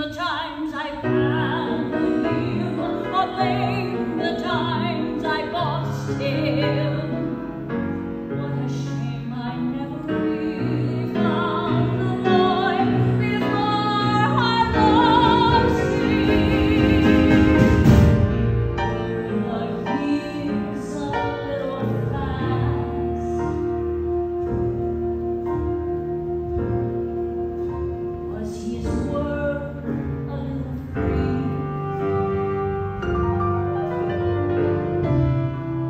the times I can believe, or blame the times I lost him. What a shame I never really found the boy before I lost him. But he's a little fast. Was his word a little free?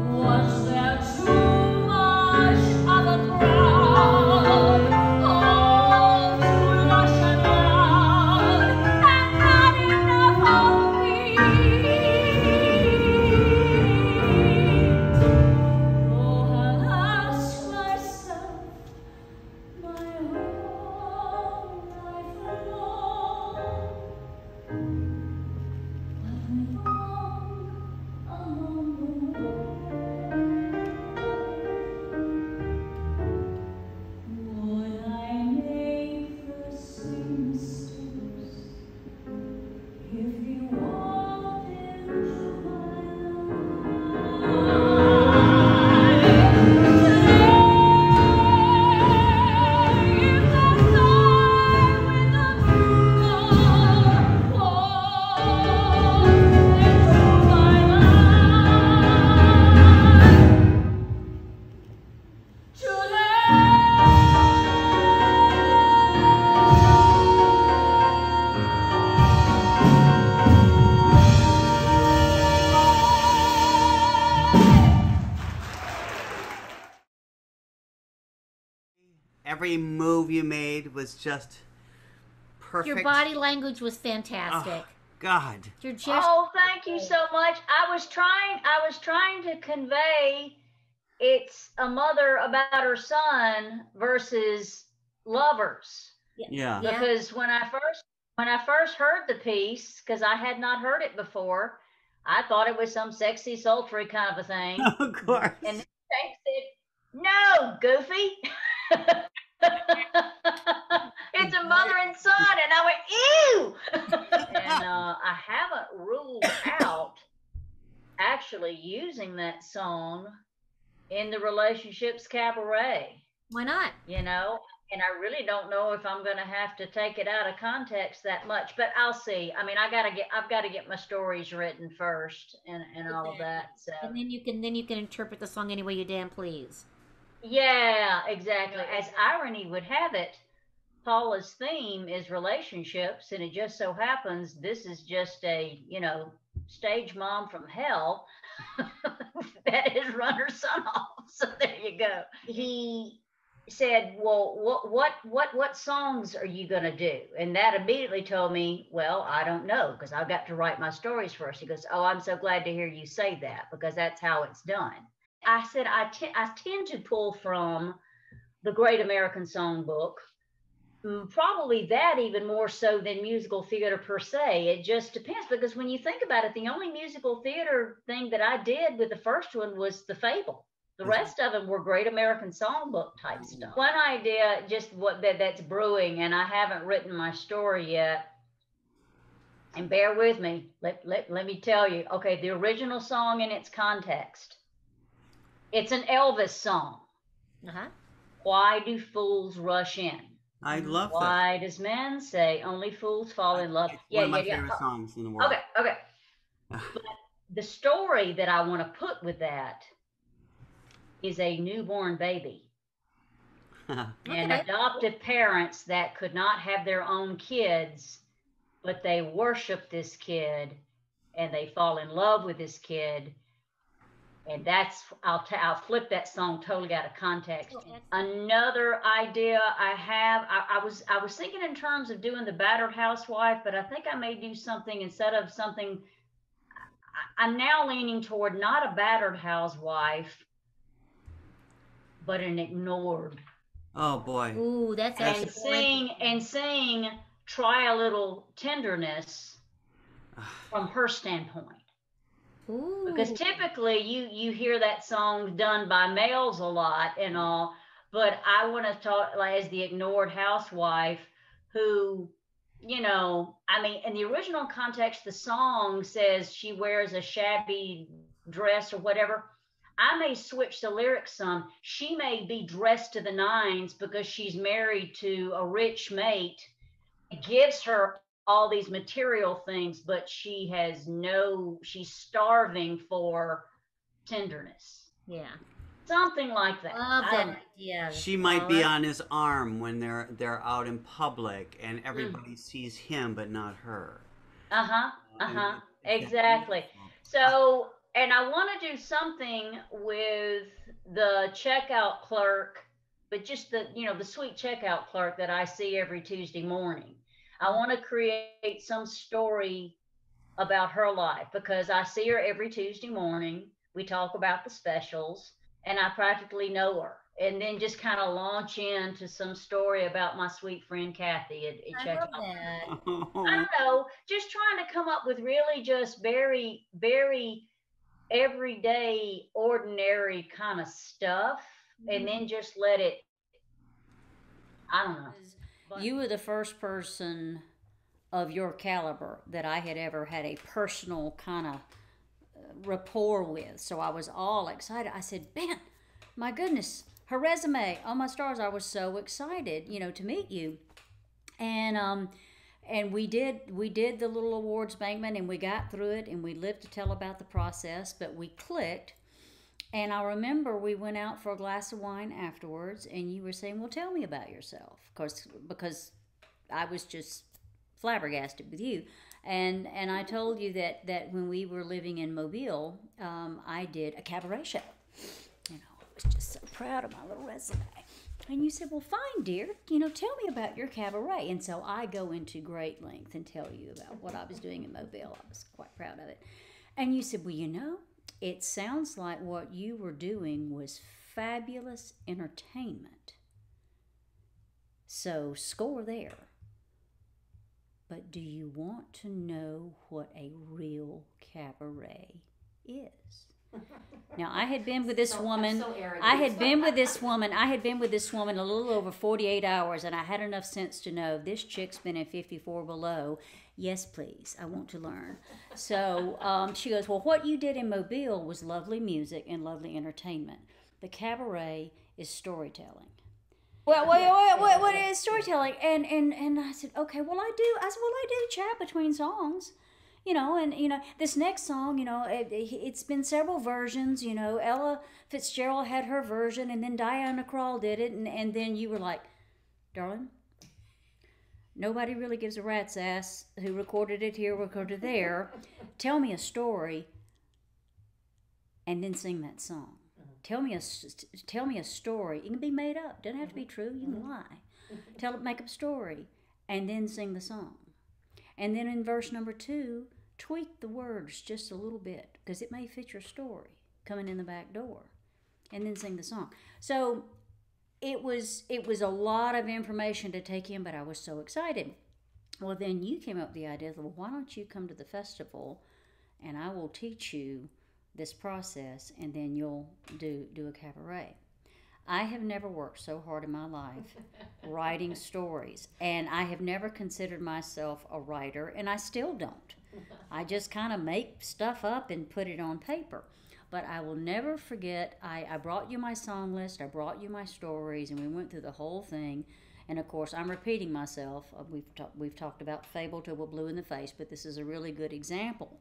Was there too much of a crowd? All too lush and loud, and not enough of me. Oh, I'll ask myself my whole life long, what went wrong along the way? Would I make the same mistakes if you walked into my life? If the guy with the bugle walked into my life Every move you made was just perfect. Your body language was fantastic. Oh, God. Your just Oh, thank you so much. I was trying to convey it's a mother about her son versus lovers. Yeah. Yeah. Because when I first heard the piece, because I had not heard it before, I thought it was some sexy, sultry kind of a thing. Of course. And then Jake said, "No, Goofy." It's a mother and son, and I went, "Ew!" And I haven't ruled out actually using that song in the Relationships Cabaret, why not? you know, and I really don't know if I'm going to have to take it out of context that much, but I'll see. I mean, I've got to get my stories written first and all of that. So And then you can interpret the song any way you damn please. yeah, exactly. As irony would have it, Paula's theme is relationships, and it just so happens this is just a, stage mom from hell that has run her son off. So there you go. He said, "Well, what songs are you going to do?" And that immediately told me, well, I don't know, because I've got to write my stories first. He goes, "Oh, I'm so glad to hear you say that, because that's how it's done." I said, I tend to pull from the Great American Songbook, probably that even more so than musical theater per se. It just depends, because when you think about it, the only musical theater thing that I did with the first one was The Fable. The rest of them were Great American Songbook type stuff. One idea, just that's brewing, and I haven't written my story yet, and bear with me, let me tell you. Okay, the original song in its context, it's an Elvis song. Uh-huh. Why do fools rush in? I love that. Why does man say only fools fall in love? It's one of my favorite songs in the world. Okay. But the story that I want to put with that is a newborn baby and adoptive parents that could not have their own kids, but they worship this kid and they fall in love with this kid. And that's, I'll flip that song totally out of context. Another idea I have, I was thinking in terms of doing the battered housewife, but I think I may do something instead of something. I'm now leaning toward not a battered housewife, but an ignored. Oh boy. Ooh, that's and sing Try a Little Tenderness from her standpoint. Ooh. Because typically you hear that song done by males a lot and all, but I want to talk like as the ignored housewife who you know, I mean, in the original context, the song says she wears a shabby dress or whatever. I may switch the lyrics some. She may be dressed to the nines because she's married to a rich mate. It gives her all these material things, but she's starving for tenderness. Yeah. Something like that. Love I don't that know. idea. She might be Paula. on his arm when they're out in public and Mm. everybody sees him but not her. Uh-huh. And Uh-huh. it's that Exactly. beautiful. So, and I want to do something with the checkout clerk, but just the sweet checkout clerk that I see every Tuesday morning. I want to create some story about her life because I see her every Tuesday morning. We talk about the specials, and I practically know her. And then just kind of launch into some story about my sweet friend Kathy at I love checkout. that. I Oh, don't know, just trying to come up with really just very, very everyday, ordinary kind of stuff, and then just let it. I don't know. But You were the first person of your caliber that I had ever had a personal kind of rapport with. So I was all excited. I said, Ben, my goodness, her resume, oh my stars, I was so excited, to meet you. And we did the little awards bankment and we got through it and we lived to tell about the process, but we clicked. And I remember we went out for a glass of wine afterwards and you were saying, well, tell me about yourself. Of course, because I was just flabbergasted with you. And I told you that when we were living in Mobile, I did a cabaret show. I was just so proud of my little resume. And you said, well, fine, dear, tell me about your cabaret. And so I go into great length and tell you about what I was doing in Mobile. I was quite proud of it. And you said, well, it sounds like what you were doing was fabulous entertainment. So score there. But do you want to know what a real cabaret is? Now, I had been with this woman. I had been with this woman a little over 48 hours, and I had enough sense to know this chick's been in 54 below. Yes, please. I want to learn. So she goes, well, what you did in Mobile was lovely music and lovely entertainment. The cabaret is storytelling. What is storytelling? And I said, okay, well, I do. I said, well, I do chat between songs. This next song, it's been several versions. Ella Fitzgerald had her version, and then Diana Krall did it, and then you were like, darling, nobody really gives a rat's ass who recorded it here, recorded there. Tell me a story, and then sing that song. Tell me a story. It can be made up. Doesn't have to be true. You can lie. Make up a story, and then sing the song. And then in verse number 2, tweak the words just a little bit because it may fit your story coming in the back door, and then sing the song. So it was a lot of information to take in, but I was so excited. Well, then you came up with the idea, well, why don't you come to the festival and I will teach you this process and then you'll do a cabaret. I have never worked so hard in my life writing stories, and I have never considered myself a writer, and I still don't. I just kind of make stuff up and put it on paper. But I will never forget, I brought you my song list, I brought you my stories, and we went through the whole thing. And of course, I'm repeating myself. We've talked about Fable till we're blue in the face, but this is a really good example.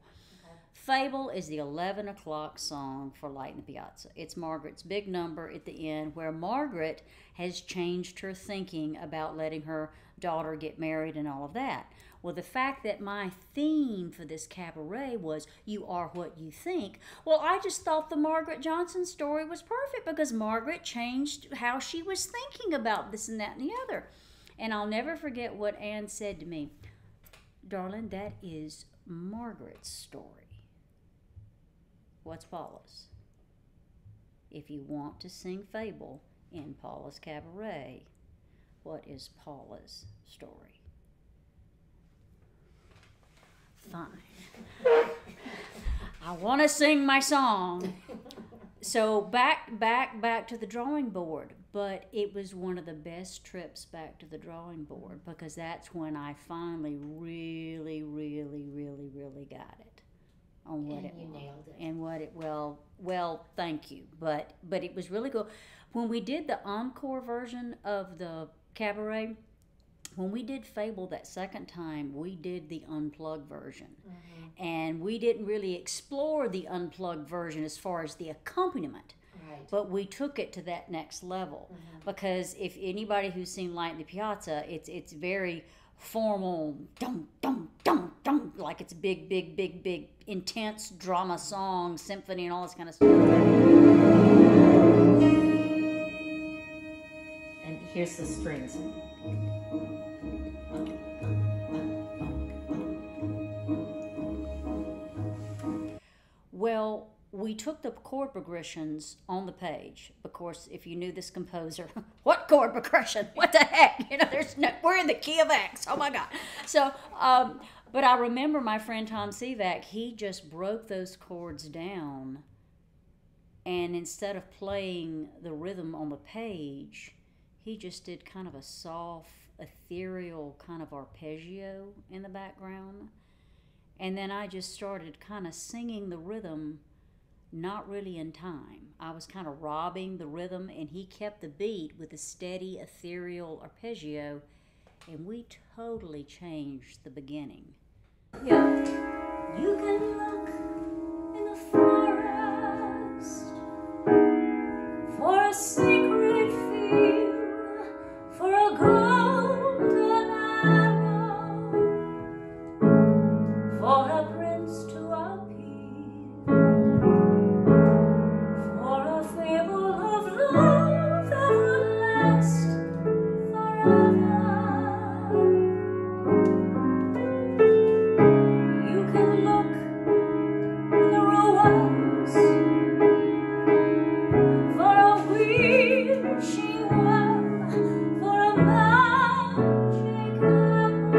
Fable is the 11 o'clock song for Light in the Piazza. It's Margaret's big number at the end where Margaret has changed her thinking about letting her daughter get married and all of that. Well, the fact that my theme for this cabaret was you are what you think, well, I just thought the Margaret Johnson story was perfect because Margaret changed how she was thinking about this and that and the other. And I'll never forget what Anne said to me. Darling, that is Margaret's story. What's Paula's? If you want to sing Fable in Paula's Cabaret, what is Paula's story? Fine. I want to sing my song. So back to the drawing board. But it was one of the best trips back to the drawing board because that's when I finally really got it on what And it you was. nailed it. And what it well, thank you. But it was really cool. When we did the encore version of the Cabaret, when we did Fable that second time, we did the unplugged version. Mm-hmm. And we didn't really explore the unplugged version as far as the accompaniment. Right. But we took it to that next level because if anybody who's seen Light in the Piazza, it's very formal, dum dum dum dum, like it's big, intense drama song, symphony, and all this kind of stuff. And here's the strings. Well, we took the chord progressions on the page. Of course, if you knew this composer, what chord progression? What the heck? You know, we're in the key of X. Oh my God. So, but I remember my friend Tom Sivak, he just broke those chords down. And instead of playing the rhythm on the page, he just did kind of a soft, ethereal kind of arpeggio in the background. And then I just started kind of singing the rhythm, not really in time. I was kind of robbing the rhythm, and he kept the beat with a steady, ethereal arpeggio, and we totally changed the beginning. Yeah. You can look in the forest for a sacred field, for a golden arrow, for a prince to appear, for a fable of love that will last forever. You can look in the ruins for a wishing well, for a magic apple.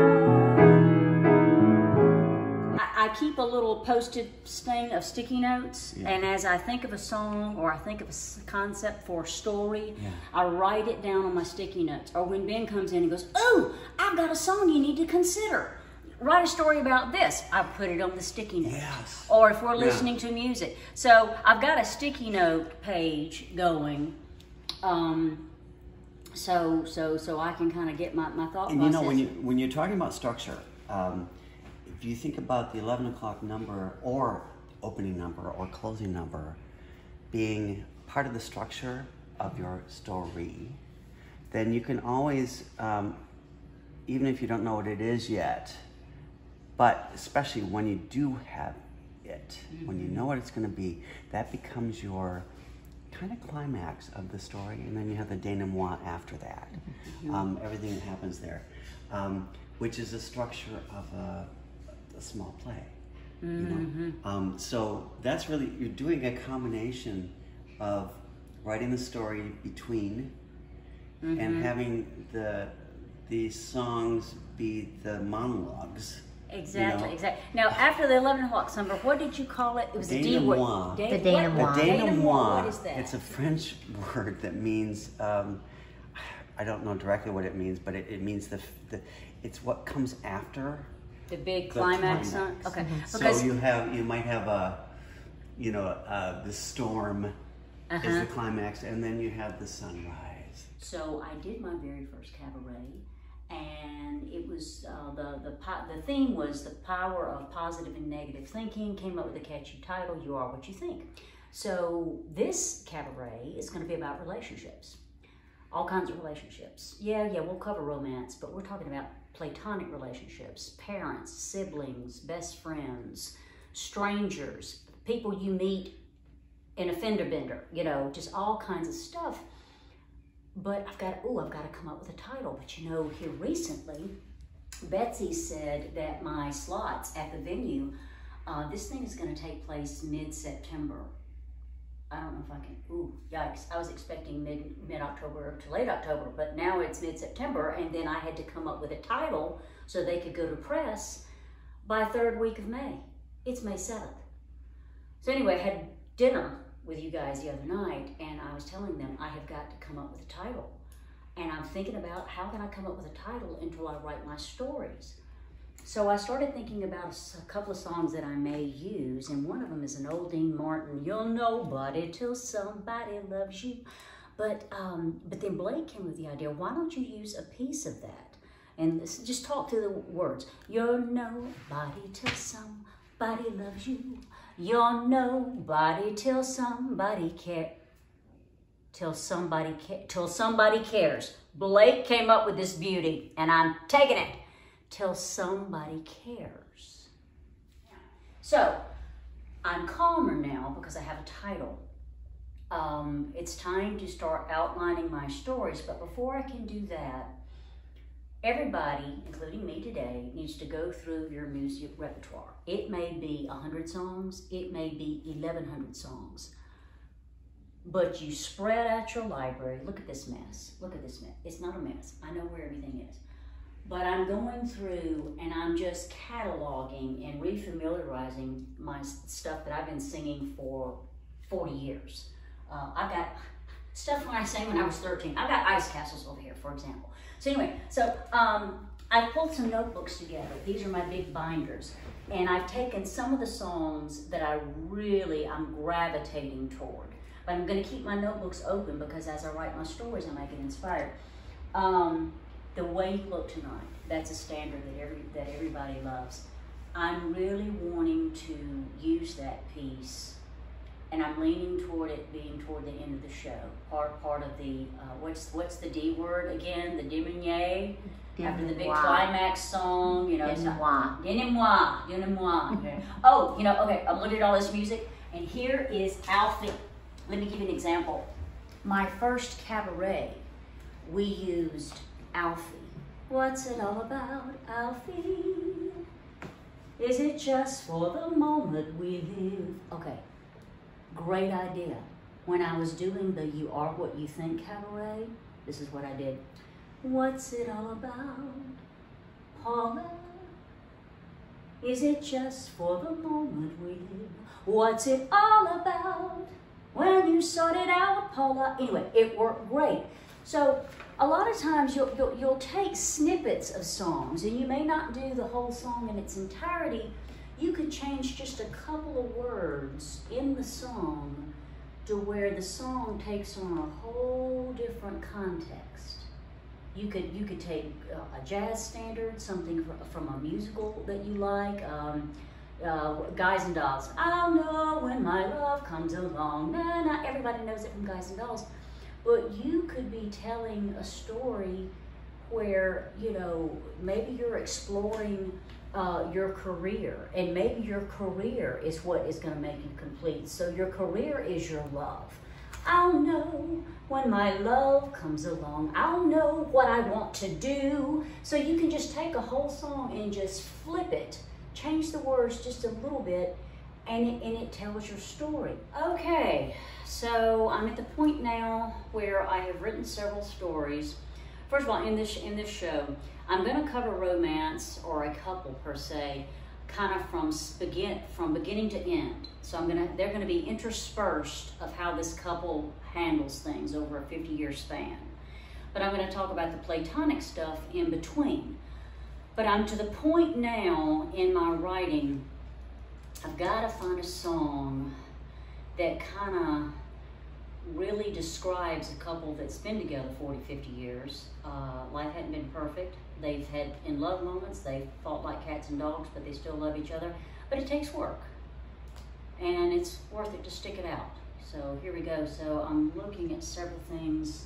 I keep a little posted thing of sticky notes, and as I think of a song or I think of a concept for a story, I write it down on my sticky notes. Or when Ben comes in and goes, "Oh, I've got a song you need to consider. Write a story about this." I put it on the sticky note. Yes. Or if we're listening to music. So I've got a sticky note page going, so I can kind of get my thought And process. you know, when you're talking about structure, if you think about the 11 o'clock number or opening number or closing number being part of the structure of your story, then you can always, even if you don't know what it is yet, but especially when you do have it, when you know what it's going to be, that becomes your kind of climax of the story, and then you have the denouement after that. Everything that happens there, which is a structure of a small play. You know? So that's really, you're doing a combination of writing the story between and having the songs be the monologues. Exactly, you know? exactly. Now, after the 11 o'clock number, what did you call it? It was a D word. Denouement. The denouement. A denouement. What is that? It's a French word that means, I don't know directly what it means, but it means it's what comes after The big the climax. climax. Okay. So Because you might have the storm is the climax, and then you have the sunrise. So I did my very first cabaret, and it was the theme was the power of positive and negative thinking. Came up with a catchy title, "You Are What You Think." So this cabaret is going to be about relationships, all kinds of relationships. Yeah, we'll cover romance, but we're talking about platonic relationships, parents, siblings, best friends, strangers, people you meet in a fender bender, just all kinds of stuff. But I've got to come up with a title. But here recently, Betsy said that my slots at the venue, this thing is going to take place mid-September. I don't know if I can, yikes. I was expecting mid-October to late October, but now it's mid-September, and then I had to come up with a title so they could go to press by third week of May. It's May 7th. So anyway, I had dinner with you guys the other night, and I was telling them I have got to come up with a title. And I'm thinking about how can I come up with a title until I write my stories. So I started thinking about a couple of songs that I may use, and one of them is an old Dean Martin, "You're nobody till somebody loves you." But then Blake came with the idea, why don't you use a piece of that? And just talk through the words. You're nobody till somebody loves you. You're nobody till somebody till somebody cares. Blake came up with this beauty, and I'm taking it. Till somebody cares. So I'm calmer now because I have a title. It's time to start outlining my stories, but before I can do that, everybody, including me today, needs to go through your music repertoire. It may be 100 songs, it may be 1,100 songs, but you spread out your library. Look at this mess. Look at this mess. It's not a mess. I know where everything is. But I'm going through and I'm just cataloging and refamiliarizing my stuff that I've been singing for 40 years. I've got stuff when I sang when I was 13. I've got Ice Castles over here, for example. So anyway, I pulled some notebooks together. These are my big binders. And I've taken some of the songs that I'm gravitating toward. But I'm going to keep my notebooks open because as I write my stories, I might get inspired. The Way You Look Tonight, that's a standard that everybody loves. I'm really wanting to use that piece, and I'm leaning toward it being toward the end of the show. Part of the, what's the D word again? The diminué? After the big climax song, you know. Donnez-moi. Okay. Oh, you know, okay, I'm looking at all this music, and here is Alfie. Let me give you an example. My first cabaret, we used Alfie. What's it all about, Alfie? Is it just for the moment we live? Okay, great idea. When I was doing the You Are What You Think cabaret, this is what I did. What's it all about, Paula? Is it just for the moment we live? What's it all about when you sort it out, Paula? Anyway, it worked great. So a lot of times you'll take snippets of songs, and you may not do the whole song in its entirety. You could change just a couple of words in the song to where the song takes on a whole different context. You could take a jazz standard, something from a musical that you like, Guys and Dolls. I'll know when my love comes along. Nah, not everybody knows it from Guys and Dolls. But you could be telling a story where, you know, maybe you're exploring your career, and maybe your career is what is going to make you complete. So your career is your love. I'll know when my love comes along. I'll know what I want to do. So you can just take a whole song and just flip it, change the words just a little bit, and it tells your story. Okay, so I'm at the point now where I have written several stories. First of all, in this show, I'm going to cover romance, or a couple per se, kind of from beginning to end. So they're going to be interspersed of how this couple handles things over a 50-year span. But I'm going to talk about the platonic stuff in between. But I'm to the point now in my writing, I've got to find a song that kind of really describes a couple that's been together 40, 50 years. Life hadn't been perfect. They've had in love moments. They've fought like cats and dogs, but they still love each other. But it takes work, and it's worth it to stick it out. So here we go. So I'm looking at several things.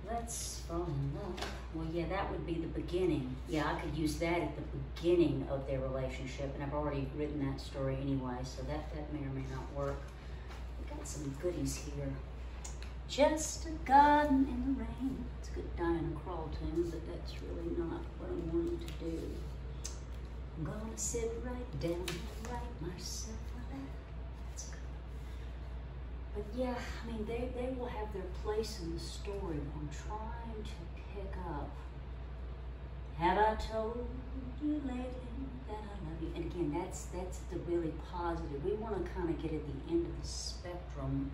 Let's fall in love. Well, yeah, that would be the beginning. Yeah, I could use that at the beginning of their relationship, and I've already written that story anyway, so that may or may not work. We got some goodies here. Just a garden in the rain. It's a good Diana Krall tune, but that's really not what I'm wanting to do. I'm gonna sit right down and write myself a letter. That's good. But yeah, I mean, they will have their place in the story. I'm trying to pick up Have I told you lately that I love you? And again, that's the really positive. We want to kind of get at the end of the spectrum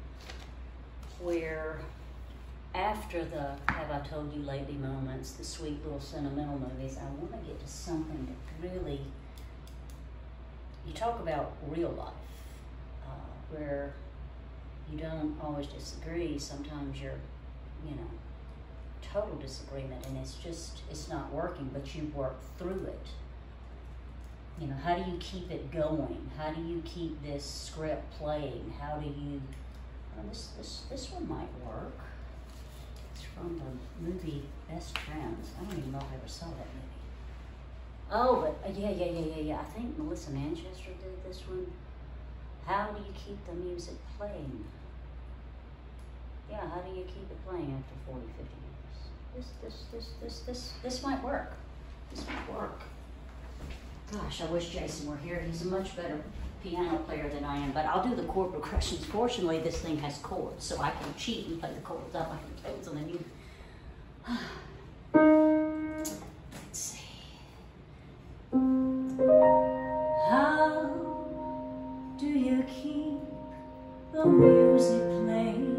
where after the have I told you lately moments, the sweet little sentimental movies, I want to get to something that really, you talk about real life, where you don't always disagree. Sometimes you're, total disagreement, and it's not working, but you work through it. How do you keep it going? How do you keep this script playing? How do you, this one might work. It's from the movie Best Friends. I don't even know if I ever saw that movie. Oh, but yeah. I think Melissa Manchester did this one. How do you keep the music playing? Yeah, how do you keep it playing after 40, 50 years? This might work. This might work. Gosh, I wish Jason were here. He's a much better piano player than I am, but I'll do the chord progressions. Fortunately, this thing has chords, so I can cheat and play the chords out like the toads on the new. Let's see. How do you keep the music playing?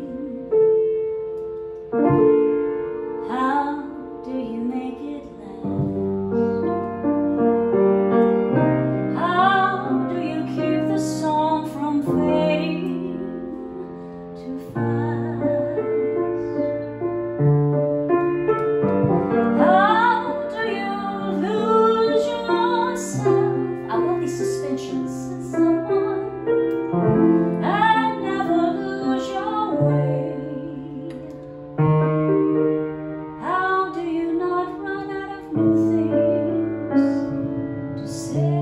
How do you make it last? How do you keep the song from fading too fast? How do you lose yourself? I love these suspensions in someone and never lose your way. How do you not run out of new things to say?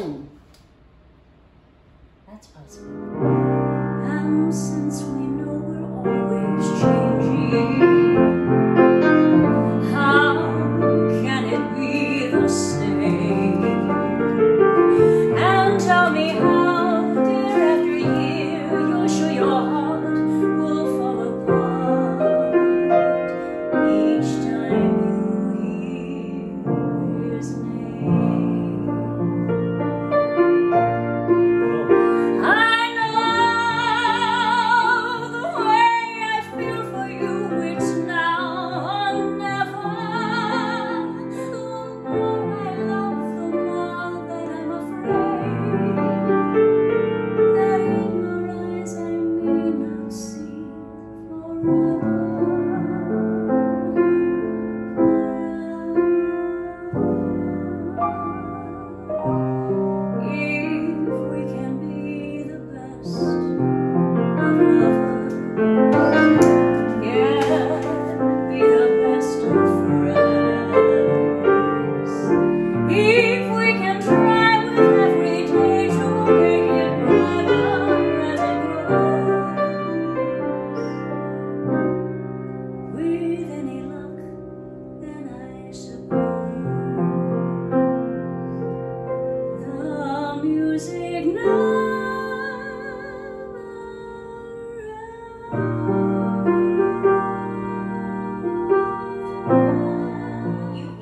Ooh. That's possible. And since we know we're always changing, how can it be the same? And tell me how, year after year, you're sure your heart will fall apart each time you hear his name. I know the way I feel for you, it's now or never. The more I love, the more that I'm afraid that in your eyes I may not see forever. If we can be the best of lovers, yeah, be the best of friends. If we can try with every day to make it brighter as it grows, with any luck, then I suppose the music never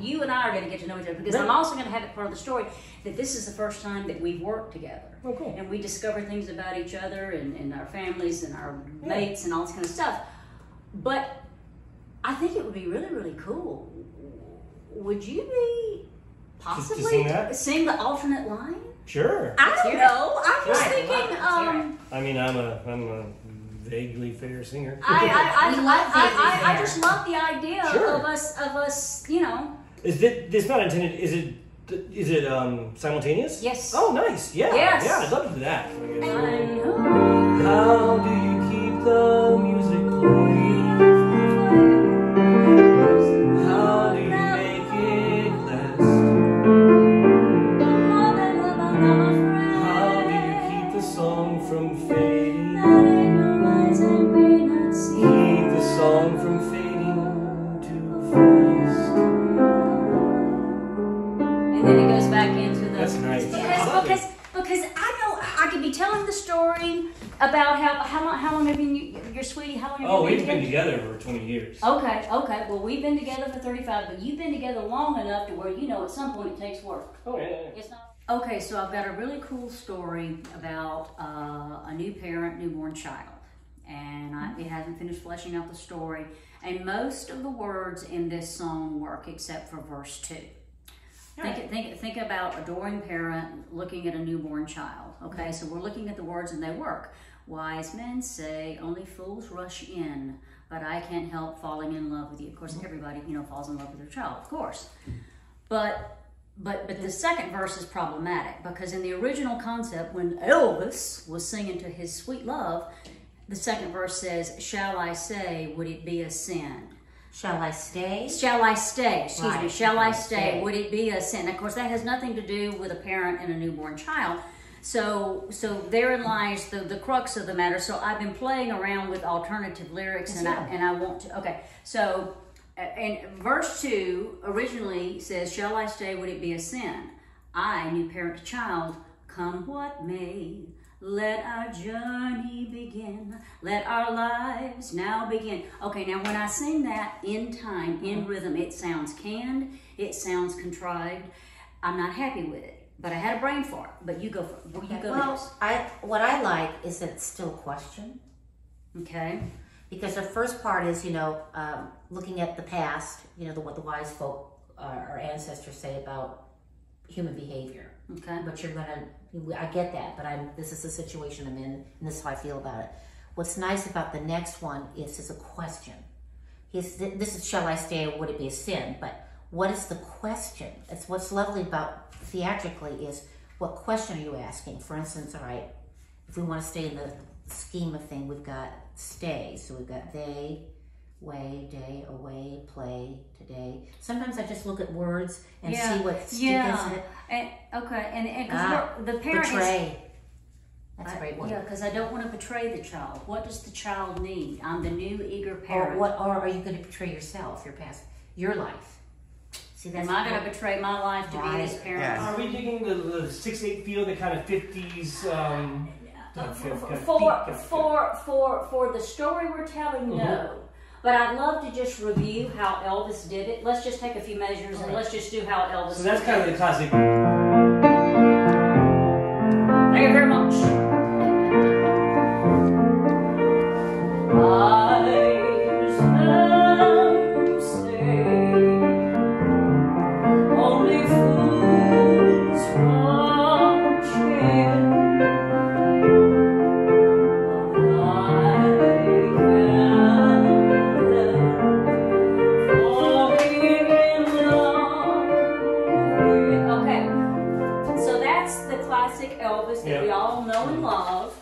You and I are going to get to know each other because I'm also going to have it part of the story that this is the first time that we've worked together. Oh, cool. And we discover things about each other and our families and our mates and all this kind of stuff. But I think it would be really, really cool. Would you be possibly sing that? sing the alternate line? Sure. I don't know. I'm just Right, thinking. I mean, I'm a vaguely fair singer. I just love the idea Sure. of us. It's not intended. Is it simultaneous? Yes. Oh, nice. Yeah. Yes. Yeah, I'd love to do that. I know. How do you keep the music playing? How do you make it last? How do you keep the song from fading? Keep the song from fading too fast. And then it goes back into the. That's nice. Because I know I could be telling the story story about how long have you, your sweetie, how long have Oh, you we've been together for 20 years. Okay. Well, we've been together for 35, but you've been together long enough to where you know at some point it takes work. Oh, yeah. It's not. Okay, so I've got a really cool story about a new parent, newborn child. And it hasn't finished fleshing out the story. And most of the words in this song work except for verse 2. Think about adoring parent looking at a newborn child. Okay, so we're looking at the words and they work. Wise men say only fools rush in, but I can't help falling in love with you. Of course, everybody falls in love with their child, of course. But the second verse is problematic because in the original concept, when Elvis was singing to his sweet love, the second verse says, "Shall I say, would it be a sin?" Shall I stay? Shall I stay? Excuse me. Right. Shall I stay? Would it be a sin? Of course, that has nothing to do with a parent and a newborn child. So therein lies the crux of the matter. So I've been playing around with alternative lyrics, and I want to. Okay, so and verse 2 originally says, "Shall I stay? Would it be a sin?" I, new parent to child, come what may. Let our journey begin. Let our lives now begin. Okay, now when I sing that in time, in rhythm, it sounds canned. It sounds contrived. I'm not happy with it, but I had a brain fart. But you go for it. You go next. What I like is that it's still a question. Okay. Because the first part is, looking at the past, what the wise folk, our ancestors say about human behavior. Okay. But I get that, but this is the situation I'm in, and this is how I feel about it. What's nice about the next one is it's a question. This is, shall I stay or would it be a sin? But what is the question? It's what's lovely about theatrically is what question are you asking? For instance, all right, if we want to stay in the scheme of thing, we've got stay. So we've got they, way, day, away, play, today. Sometimes I just look at words and see what stick is it. And because the parent betray. That's a great word. Yeah, because I don't want to betray the child. What does the child need? I'm the new eager parent. Or are you going to betray yourself, your life? See, am I going to betray my life to be this parent? Yes. Are we digging the 6/8 feel, the kind of 50s? For the story we're telling, no. But I'd love to just review how Elvis did it. Let's just take a few measures and let's just do how Elvis did it. So that's kind of the classic. Thank you very much. Wise men say only fools rush in. Elvis that we all know and love.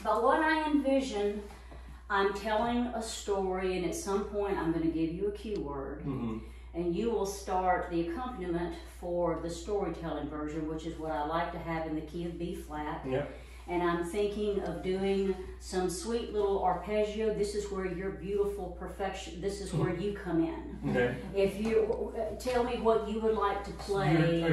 But what I envision, I'm telling a story, and at some point I'm going to give you a keyword, and you will start the accompaniment for the storytelling version, which is what I like to have in the key of B flat. Yep. And I'm thinking of doing some sweet little arpeggio. This is where your beautiful perfection, this is where you come in. Okay. If you tell me what you would like to play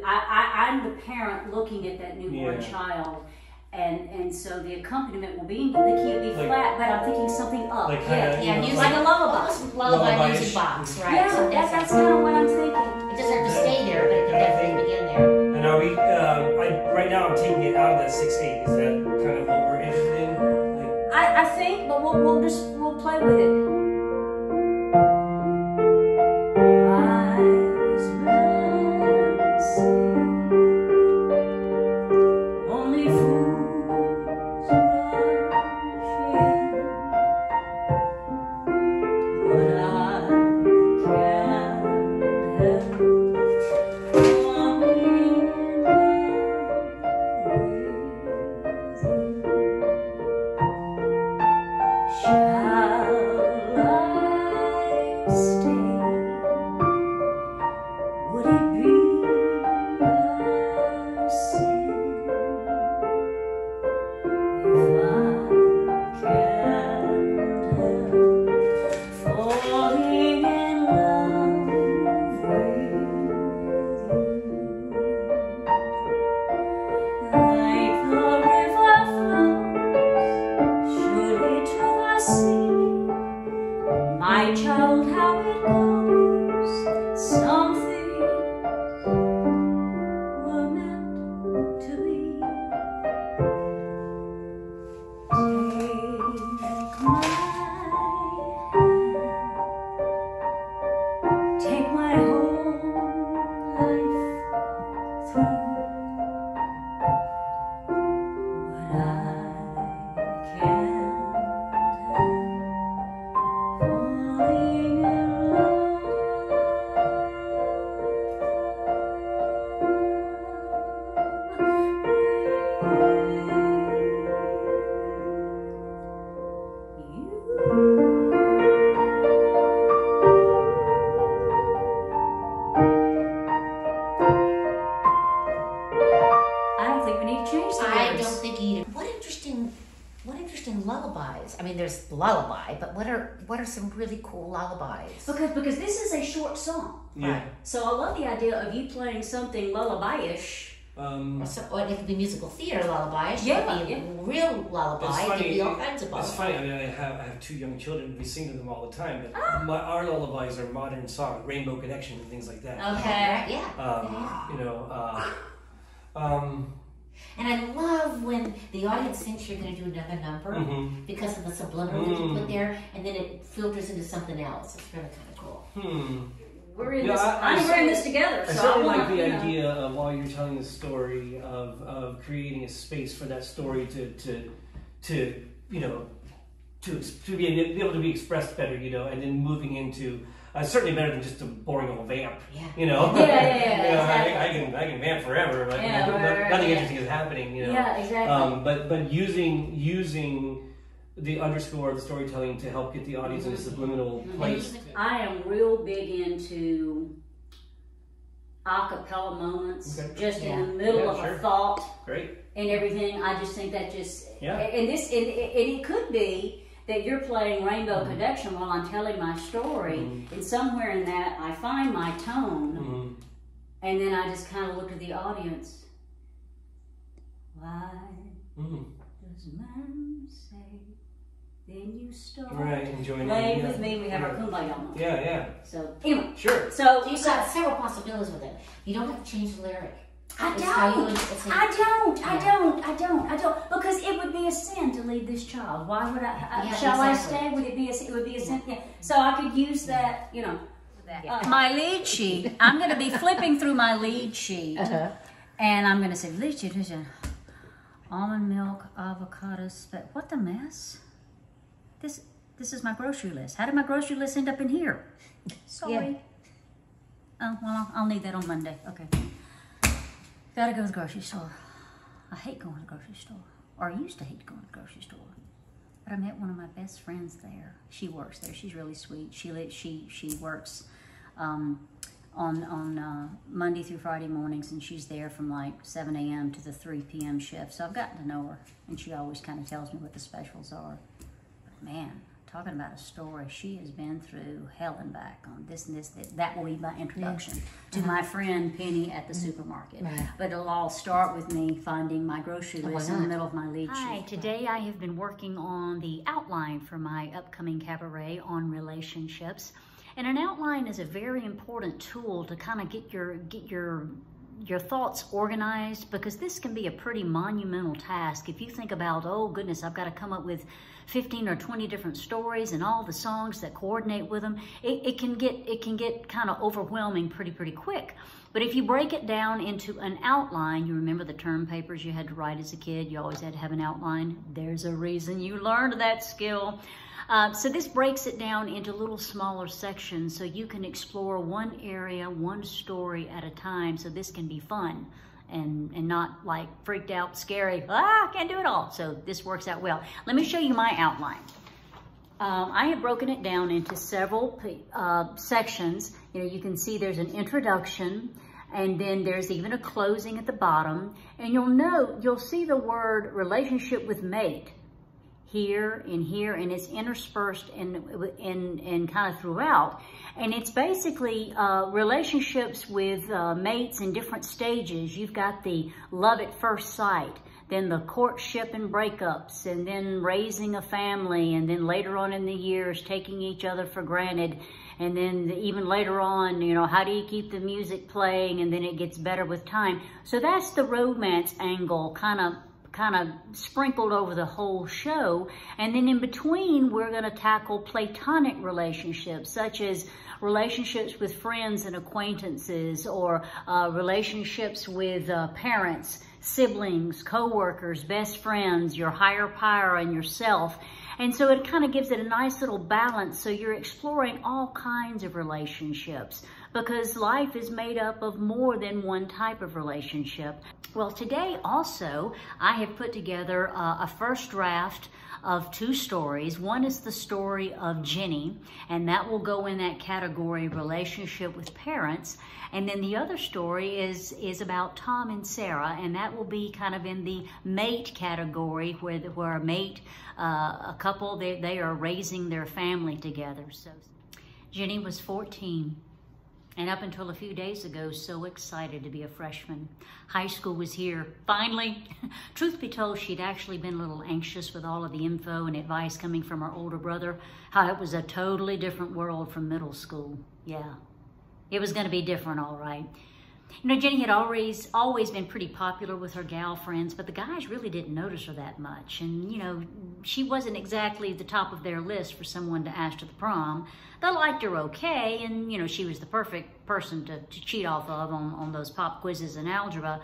I'm the parent looking at that newborn child. And so the accompaniment will be in the key of B flat, but I'm thinking something up. Like like a lullaby. Lullaby music box, right? Yeah, So that's kind of what I'm thinking. it doesn't have to stay there, but it can definitely begin there. And are we, right now I'm taking it out of that 6/8. Is that kind of what we're interested in? I think, but we'll play with it. Wise men say only fools rush in, but I can't help falling in love with you. Shall Lullabies. I mean, there's lullaby, but what are some really cool lullabies? Because this is a short song. Yeah. Right. So I love the idea of you playing something lullaby-ish. Or it could be musical theater lullaby-ish. Yeah, it could be real lullaby. It could be all kinds of lullabies. It's funny. I mean, I have 2 young children. We sing to them all the time. But our lullabies are modern songs, Rainbow Connection, and things like that. Okay. Yeah. You know. And I love when the audience thinks you're going to do another number because of the subliminal that you put there, and then it filters into something else. It's really kind of cool. We're in this. We're in this together. I certainly like the idea of, while you're telling the story, of creating a space for that story to you know, to be able to be expressed better, you know, and then moving into. Certainly better than just a boring old vamp. Yeah. You know. Yeah. You know, Exactly. I can vamp forever, but right, nothing interesting is happening. You know. Yeah, exactly. But using the underscore of the storytelling to help get the audience in a subliminal place. I am real big into a cappella moments, just in the middle of a thought. Great. And everything. I just think that and it could be that you're playing Rainbow Connection while I'm telling my story, and somewhere in that I find my tone, and then I just kind of look at the audience. Why does man say, then you start play with me? We have our kumbaya moment. Yeah. So anyway, sure. So you've got several possibilities with it. You don't have to change the lyric. I don't, because it would be a sin to leave this child. Why would I? Shall I stay? Would it be a? It would be a sin. Yeah. So I could use that, you know. My lead sheet. I'm going to be flipping through my lead sheet, and I'm going to say lead sheet. Almond milk, avocados. But what the mess? This is my grocery list. How did my grocery list end up in here? Sorry. Oh well, I'll need that on Monday. Okay. Gotta go to the grocery store. I hate going to the grocery store. Or I used to hate going to the grocery store. But I met one of my best friends there. She works there. She's really sweet. She works on Monday through Friday mornings, and she's there from like 7 a.m. to the 3 p.m. shift. So I've gotten to know her, and she always kind of tells me what the specials are. But man, talking about a story, she has been through hell and back on this and this. That will be my introduction to my friend Penny at the supermarket. But it'll all start with me finding my grocery list in the middle of my lead sheet. Hi, today I have been working on the outline for my upcoming cabaret on relationships. And an outline is a very important tool to kind of get your thoughts organized, because this can be a pretty monumental task. If you think about, oh goodness, I've got to come up with 15 or 20 different stories and all the songs that coordinate with them, it can get kind of overwhelming pretty quick. But if you break it down into an outline, you remember the term papers you had to write as a kid, you always had to have an outline. There's a reason you learned that skill. So this breaks it down into little smaller sections so you can explore one area, one story at a time, so this can be fun and not like freaked out, scary, I can't do it all. So this works out well. Let me show you my outline. I have broken it down into several sections. You know, you can see there's an introduction, and then there's even a closing at the bottom, and you'll see the word relationship with mate here, and it's interspersed in kind of throughout. And it's basically relationships with mates in different stages. You've got the love at first sight, then the courtship and breakups, and then raising a family, and then later on in the years, taking each other for granted. And then even later on, you know, how do you keep the music playing? And then it gets better with time. So that's the romance angle kind of sprinkled over the whole show. And then in between, we're going to tackle platonic relationships, such as relationships with friends and acquaintances, or relationships with parents, siblings, co-workers, best friends, your higher power, and yourself. And so it kind of gives it a nice little balance. So you're exploring all kinds of relationships because life is made up of more than one type of relationship. Well, today also, I have put together a first draft of 2 stories. One is the story of Jenny, and that will go in that category, relationship with parents. And then the other story is about Tom and Sarah, and that will be kind of in the mate category, where a mate, a couple, they are raising their family together. So Jenny was 14. And up until a few days ago, so excited to be a freshman. High school was here, finally. Truth be told, she'd actually been a little anxious with all of the info and advice coming from her older brother, how it was a totally different world from middle school. Yeah, it was gonna be different, all right. You know, Jenny had always been pretty popular with her gal friends, but the guys really didn't notice her that much. And, you know, she wasn't exactly the top of their list for someone to ask to the prom. They liked her okay, and, you know, she was the perfect person to cheat off of on those pop quizzes in algebra.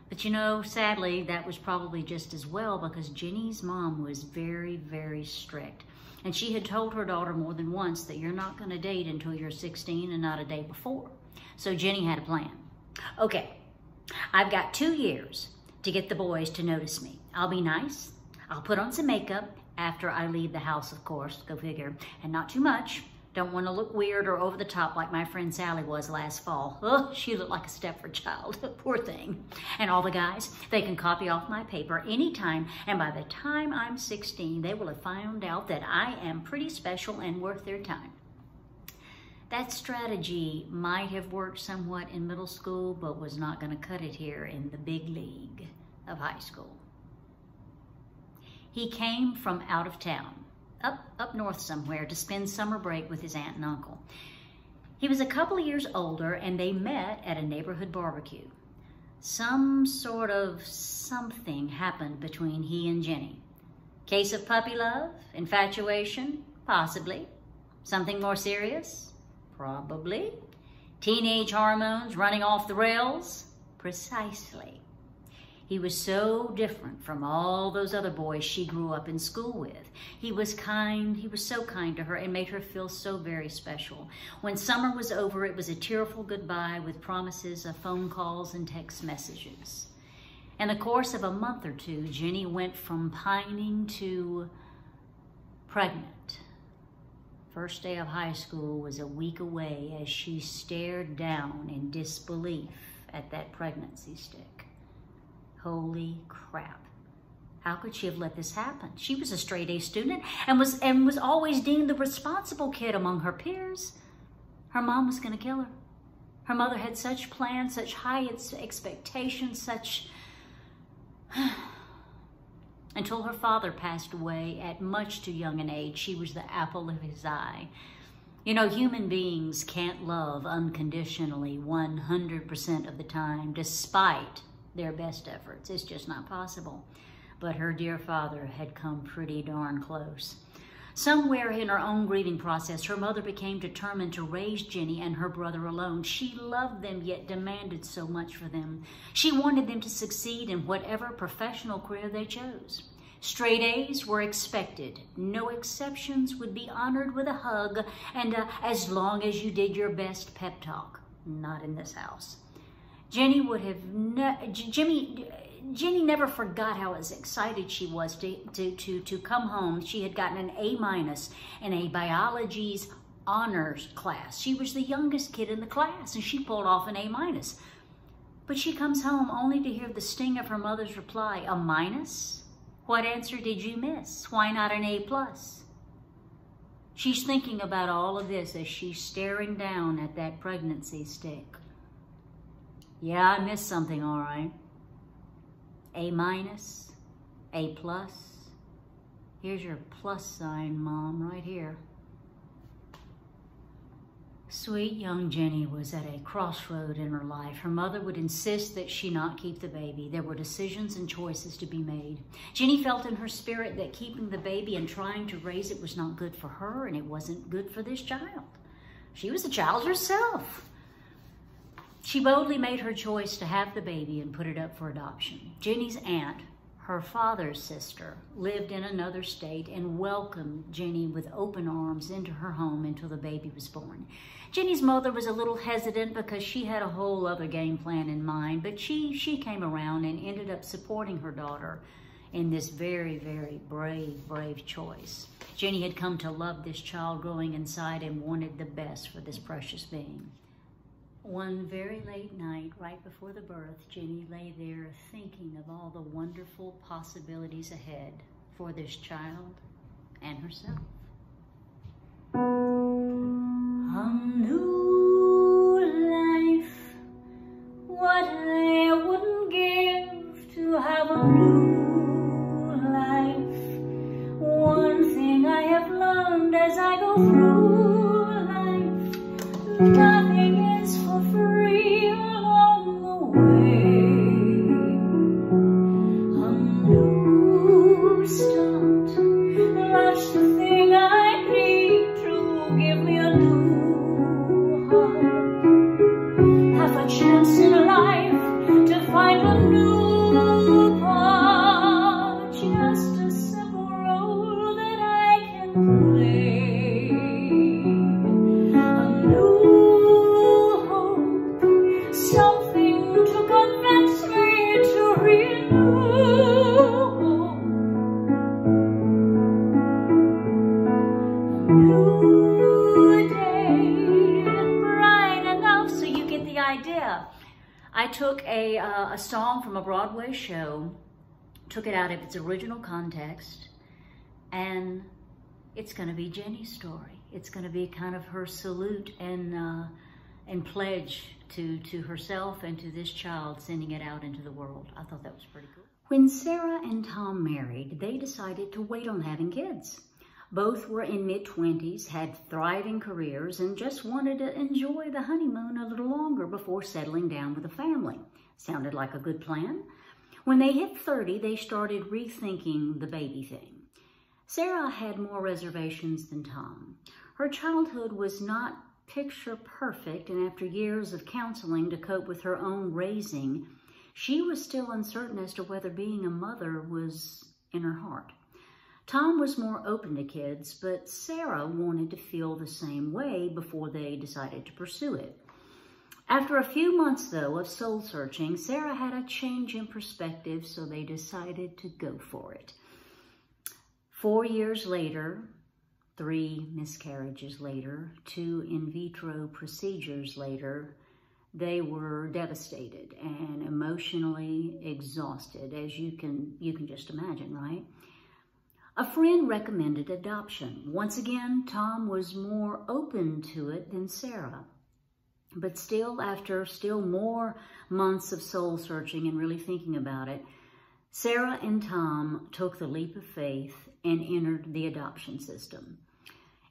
But, you know, sadly, that was probably just as well because Jenny's mom was very, very strict. And she had told her daughter more than once that you're not going to date until you're 16 and not a day before. So Jenny had a plan. Okay, I've got 2 years to get the boys to notice me. I'll be nice. I'll put on some makeup after I leave the house, of course, go figure, and not too much. Don't want to look weird or over the top like my friend Sally was last fall. Oh, she looked like a Stepford child. Poor thing. And all the guys, they can copy off my paper anytime, and by the time I'm 16, they will have found out that I am pretty special and worth their time. That strategy might have worked somewhat in middle school, but was not going to cut it here in the big league of high school. He came from out of town, up north somewhere, to spend summer break with his aunt and uncle. He was a couple of years older, and they met at a neighborhood barbecue. Some sort of something happened between he and Jenny. Case of puppy love? Infatuation? Possibly. Something more serious? Probably. Teenage hormones running off the rails? Precisely. He was so different from all those other boys she grew up in school with. He was kind, he was so kind to her and made her feel so very special. When summer was over, it was a tearful goodbye with promises of phone calls and text messages. In the course of a month or 2, Jenny went from pining to pregnant. First day of high school was a week away as she stared down in disbelief at that pregnancy stick. Holy crap. How could she have let this happen? She was a straight A student and was always deemed the responsible kid among her peers. Her mom was going to kill her. Her mother had such plans, such high expectations, such... Until her father passed away at much too young an age, she was the apple of his eye. You know, human beings can't love unconditionally 100% of the time, despite their best efforts. It's just not possible. But her dear father had come pretty darn close. Somewhere in her own grieving process, her mother became determined to raise Jenny and her brother alone. She loved them, yet demanded so much for them. She wanted them to succeed in whatever professional career they chose. Straight A's were expected. No exceptions would be honored with a hug, and as long as you did your best pep talk. Not in this house. Jenny never forgot how excited she was to come home. She had gotten an A- in a biology's honors class. She was the youngest kid in the class, and she pulled off an A-. But she comes home only to hear the sting of her mother's reply, a minus? What answer did you miss? Why not an A+? She's thinking about all of this as she's staring down at that pregnancy stick. Yeah, I missed something, all right. A-, A+. Here's your plus sign, Mom, right here. Sweet young Jenny was at a crossroad in her life. Her mother would insist that she not keep the baby. There were decisions and choices to be made. Jenny felt in her spirit that keeping the baby and trying to raise it was not good for her, and it wasn't good for this child. She was a child herself. She boldly made her choice to have the baby and put it up for adoption. Jenny's aunt, her father's sister, lived in another state and welcomed Jenny with open arms into her home until the baby was born. Jenny's mother was a little hesitant because she had a whole other game plan in mind, but she came around and ended up supporting her daughter in this very, very brave choice. Jenny had come to love this child growing inside and wanted the best for this precious being. One very late night, right before the birth, Jenny lay there thinking of all the wonderful possibilities ahead for this child and herself. A new life, what I wouldn't give to have a new life. One thing I have learned as I go through life, nothing is for free along the way. A new start, that's the thing I need to give me a new heart. Have a chance in life to find a new part, just a simple role that I can play. A new hope, something to convince me to renew. A new day, bright enough so you get the idea. I took a song from a Broadway show, took it out of its original context, and it's going to be Jenny's story. It's going to be kind of her salute and pledge to herself and to this child, sending it out into the world. I thought that was pretty cool. When Sarah and Tom married, they decided to wait on having kids. Both were in mid-20s, had thriving careers, and just wanted to enjoy the honeymoon a little longer before settling down with a family. Sounded like a good plan. When they hit 30, they started rethinking the baby thing. Sarah had more reservations than Tom. Her childhood was not picture perfect, and after years of counseling to cope with her own raising, she was still uncertain as to whether being a mother was in her heart. Tom was more open to kids, but Sarah wanted to feel the same way before they decided to pursue it. After a few months, though, of soul searching, Sarah had a change in perspective, so they decided to go for it. 4 years later, 3 miscarriages later, 2 in vitro procedures later, they were devastated and emotionally exhausted, as you can just imagine, right? A friend recommended adoption. Once again, Tom was more open to it than Sarah. But still, after more months of soul searching and really thinking about it, Sarah and Tom took the leap of faith and entered the adoption system.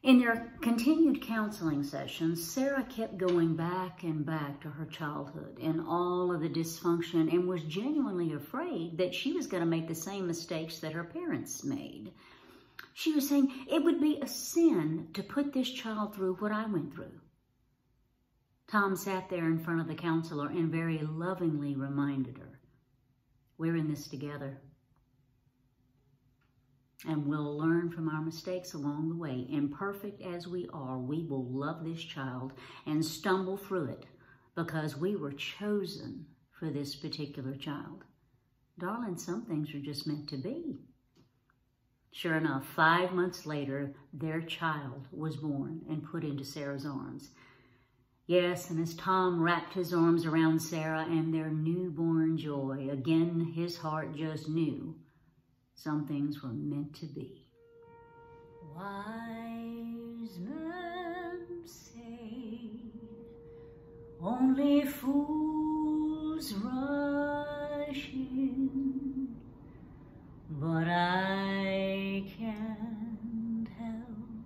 In their continued counseling sessions, Sarah kept going back and back to her childhood and all of the dysfunction, and was genuinely afraid that she was going to make the same mistakes that her parents made. She was saying, it would be a sin to put this child through what I went through. Tom sat there in front of the counselor and very lovingly reminded her, we're in this together. And we'll learn from our mistakes along the way. Imperfect as we are, we will love this child and stumble through it because we were chosen for this particular child. Darling, some things are just meant to be. Sure enough, 5 months later, their child was born and put into Sarah's arms. Yes, and as Tom wrapped his arms around Sarah and their newborn joy, again, his heart just knew some things were meant to be. Wise men say only fools rush in, but I can't help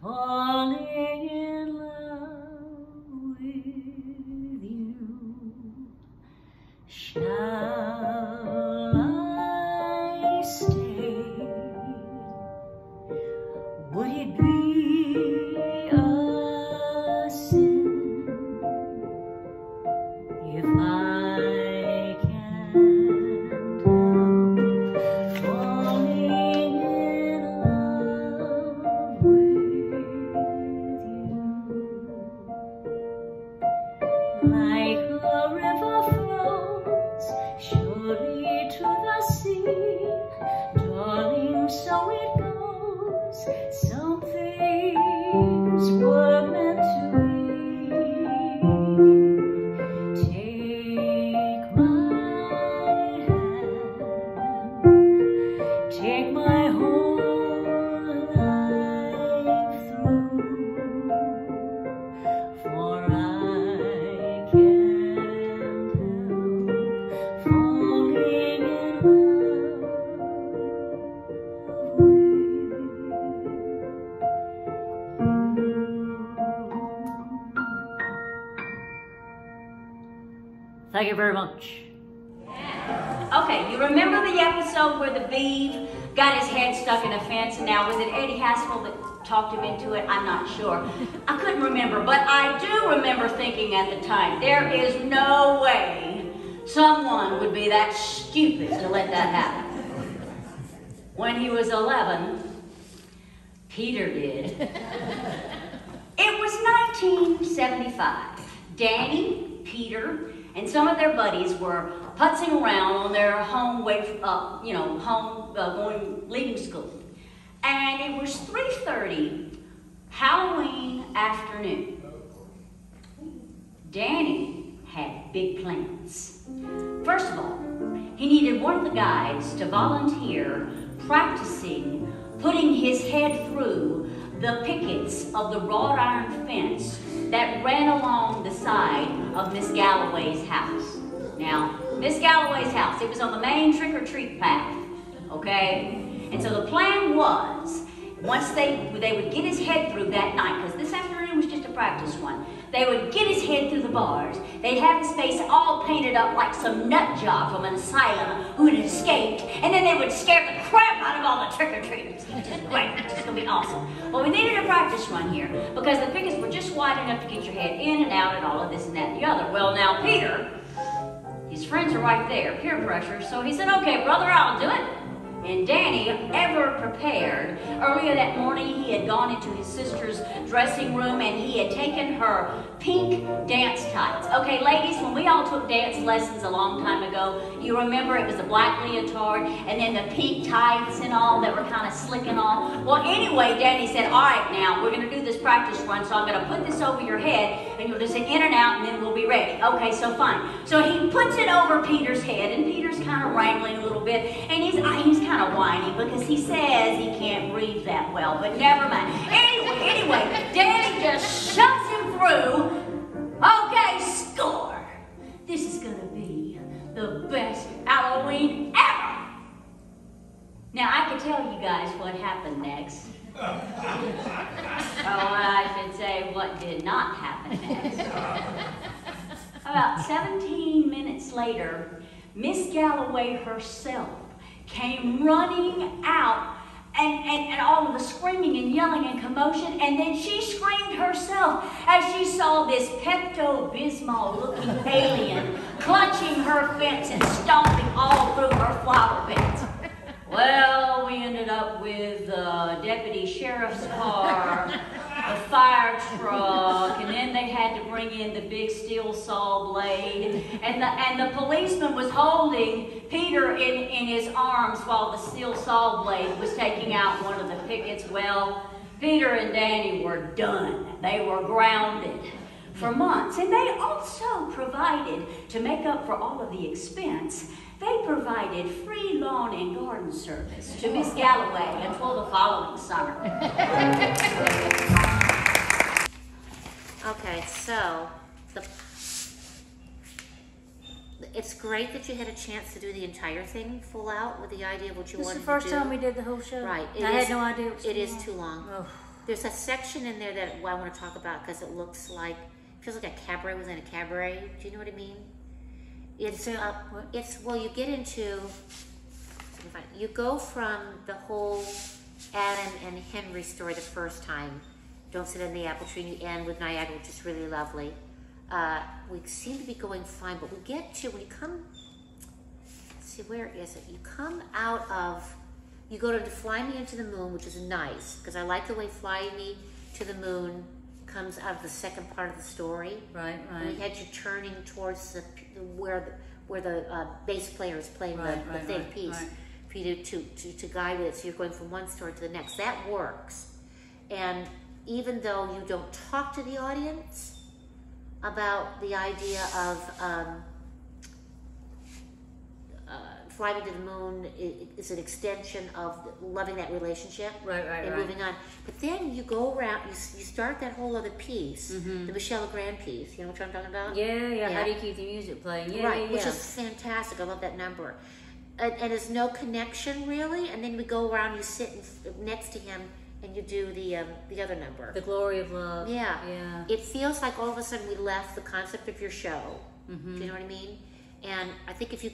falling in love with you. Shall I stay? Would it be a sin Thank you very much. Okay, you remember the episode where the beef got his head stuck in a fence, and now was it Eddie Haskell that talked him into it? I'm not sure. I couldn't remember, but I do remember thinking at the time, there is no way someone would be that stupid to let that happen. When he was 11, Peter did. It was 1975. Danny, Peter, and some of their buddies were putzing around on their home way, leaving school. And it was 3:30, Halloween afternoon. Danny had big plans. First of all, he needed one of the guides to volunteer practicing putting his head through the pickets of the wrought iron fence that ran along the side of Miss Galloway's house. Now, Miss Galloway's house, it was on the main trick-or-treat path, okay? And so the plan was, once they would get his head through that night, because this afternoon was just a practice one, they would get his head through the bars, they'd have his face all painted up like some nut job from an asylum who had escaped, and then they would scare the crap out of all the trick-or-treaters. Just great, it's just gonna be awesome. Well, we needed a practice run here, because the pickets were just wide enough to get your head in and out and all of this and that and the other. Well, now Peter, his friends are right there, peer pressure, so he said, okay, brother, I'll do it. And Danny, ever prepared, earlier that morning he had gone into his sister's dressing room and he had taken her pink dance tights. Okay, ladies, when we all took dance lessons a long time ago, you remember it was the black leotard and then the pink tights and all that were kind of slick and all. Well, anyway, Danny said, all right, now we're going to do this practice run, so I'm going to put this over your head and you'll just sit in and out and then we'll be ready. Okay, so fine. So he puts it over Peter's head and Peter's kind of wrangling a little bit and he's kind of whiny because he says he can't breathe that well, but never mind. Anyway, Danny just shoves him through. Okay, score. This is gonna be the best Halloween ever. Now I can tell you guys what happened next. I should say what did not happen next. About 17 minutes later, Miss Galloway herself came running out and all of the screaming and yelling and commotion, and then she screamed herself as she saw this Pepto-Bismol looking alien clutching her fence and stomping all through her flower beds. Well, we ended up with the deputy sheriff's car, the fire truck, and then they had to bring in the big steel saw blade, and the policeman was holding Peter in his arms while the steel saw blade was taking out one of the pickets. Well, Peter and Danny were done. They were grounded for months, and they also provided, to make up for all of the expense, they provided free lawn and garden service to Miss Galloway until the following summer. Okay, so it's great that you had a chance to do the entire thing full out with the idea of what you wanted to do. This is the first time we did the whole show? Right. I had no idea. It is too long. Oh. There's a section in there that I want to talk about because it looks like, feels like a cabaret within a cabaret. Do you know what I mean? It's well, you get into, you go from the whole Adam and Henry story the first time, Don't Sit in the Apple Tree, and you end with Niagara, which is really lovely. We seem to be going fine, but we get to, when you come, let's see, where is it? You come out of, you go to Fly Me Into the Moon, which is nice, because I like the way Fly Me to the Moon comes out of the second part of the story. Right. And we had you turning towards where the bass player is playing the third piece for you to guide with it. So you're going from one story to the next. That works. And even though you don't talk to the audience about the idea of Fly Me to the Moon is an extension of loving that relationship and moving on. But then you go around, you start that whole other piece, the Michelle Legrand piece. You know what I'm talking about? Yeah. How do you keep the music playing? Yeah, which is fantastic. I love that number. And there's no connection really. And then we go around, you sit next to him, and you do the other number. The Glory of Love. Yeah. It feels like all of a sudden we left the concept of your show. Do you know what I mean? And I think if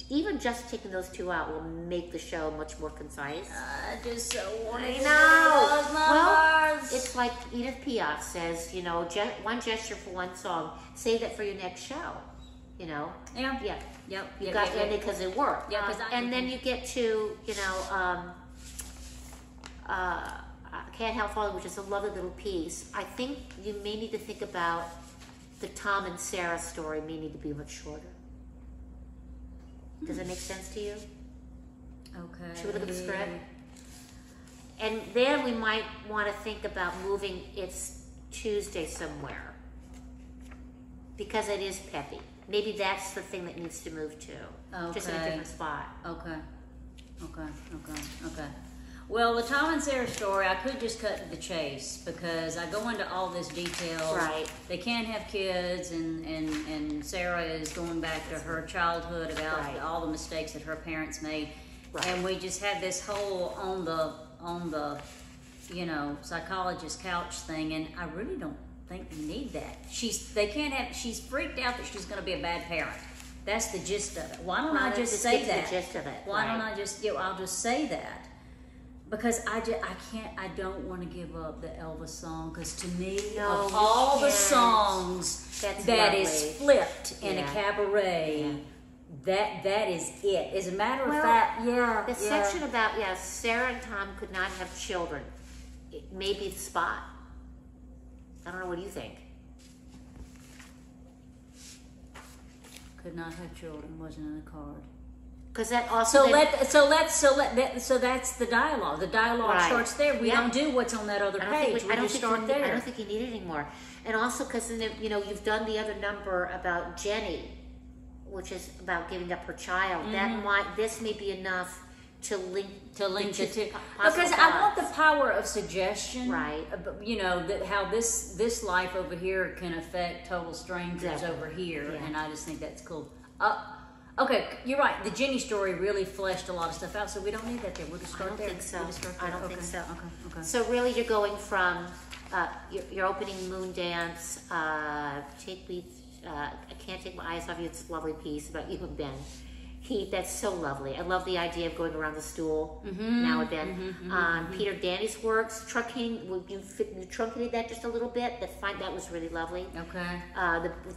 even just taking those two out will make the show much more concise. I just so want to Well, it's like Edith Piaf says, you know, one gesture for one song. Save that for your next show. You know. Yeah. Yeah. Yep. You got to end it because it worked. Yeah. And then you get to, you know, Can't Help Falling, which is a lovely little piece. I think you may need to think about the Tom and Sarah story may need to be much shorter. Does that make sense to you? Okay. Should we look at the script? And then we might want to think about moving It's Tuesday somewhere. Because it is peppy. Maybe that's the thing that needs to move to. Okay. Just in a different spot. Okay. Well, the Tom and Sarah story, I could just cut to the chase because I go into all this detail. Right. They can't have kids, and Sarah is going back to her childhood about all the mistakes that her parents made. Right. And we just had this whole on the you know, psychologist couch thing, and I really don't think we need that. She's freaked out that she's going to be a bad parent. That's the gist of it. Why don't I just say that? The gist of it. Why don't I just, I'll just say that. Because I don't want to give up the Elvis song, because to me, of all the songs that is flipped in a cabaret, that is it. As a matter of fact, the section about, Sarah and Tom could not have children, it may be the spot. I don't know, what do you think? Could not have children wasn't in the card. Because that also so that's the dialogue. The dialogue starts there. We don't do what's on that other page. I don't think you need it anymore. And also because you know, you've done the other number about Jenny, which is about giving up her child. This may be enough to link the two. Because I want the power of suggestion. Right. You know, how this life over here can affect total strangers over here, and I just think that's cool. Okay, you're right. The Jenny story really fleshed a lot of stuff out, so we don't need that there. We'll just start there. I don't think so. Okay. So really, you're going from your opening moon dance. Take me. I can't take my eyes off you. It's a lovely piece about you and Ben. That's so lovely. I love the idea of going around the stool now and then. Peter Danny's works, truncating. You truncated that just a little bit. That was really lovely. Okay.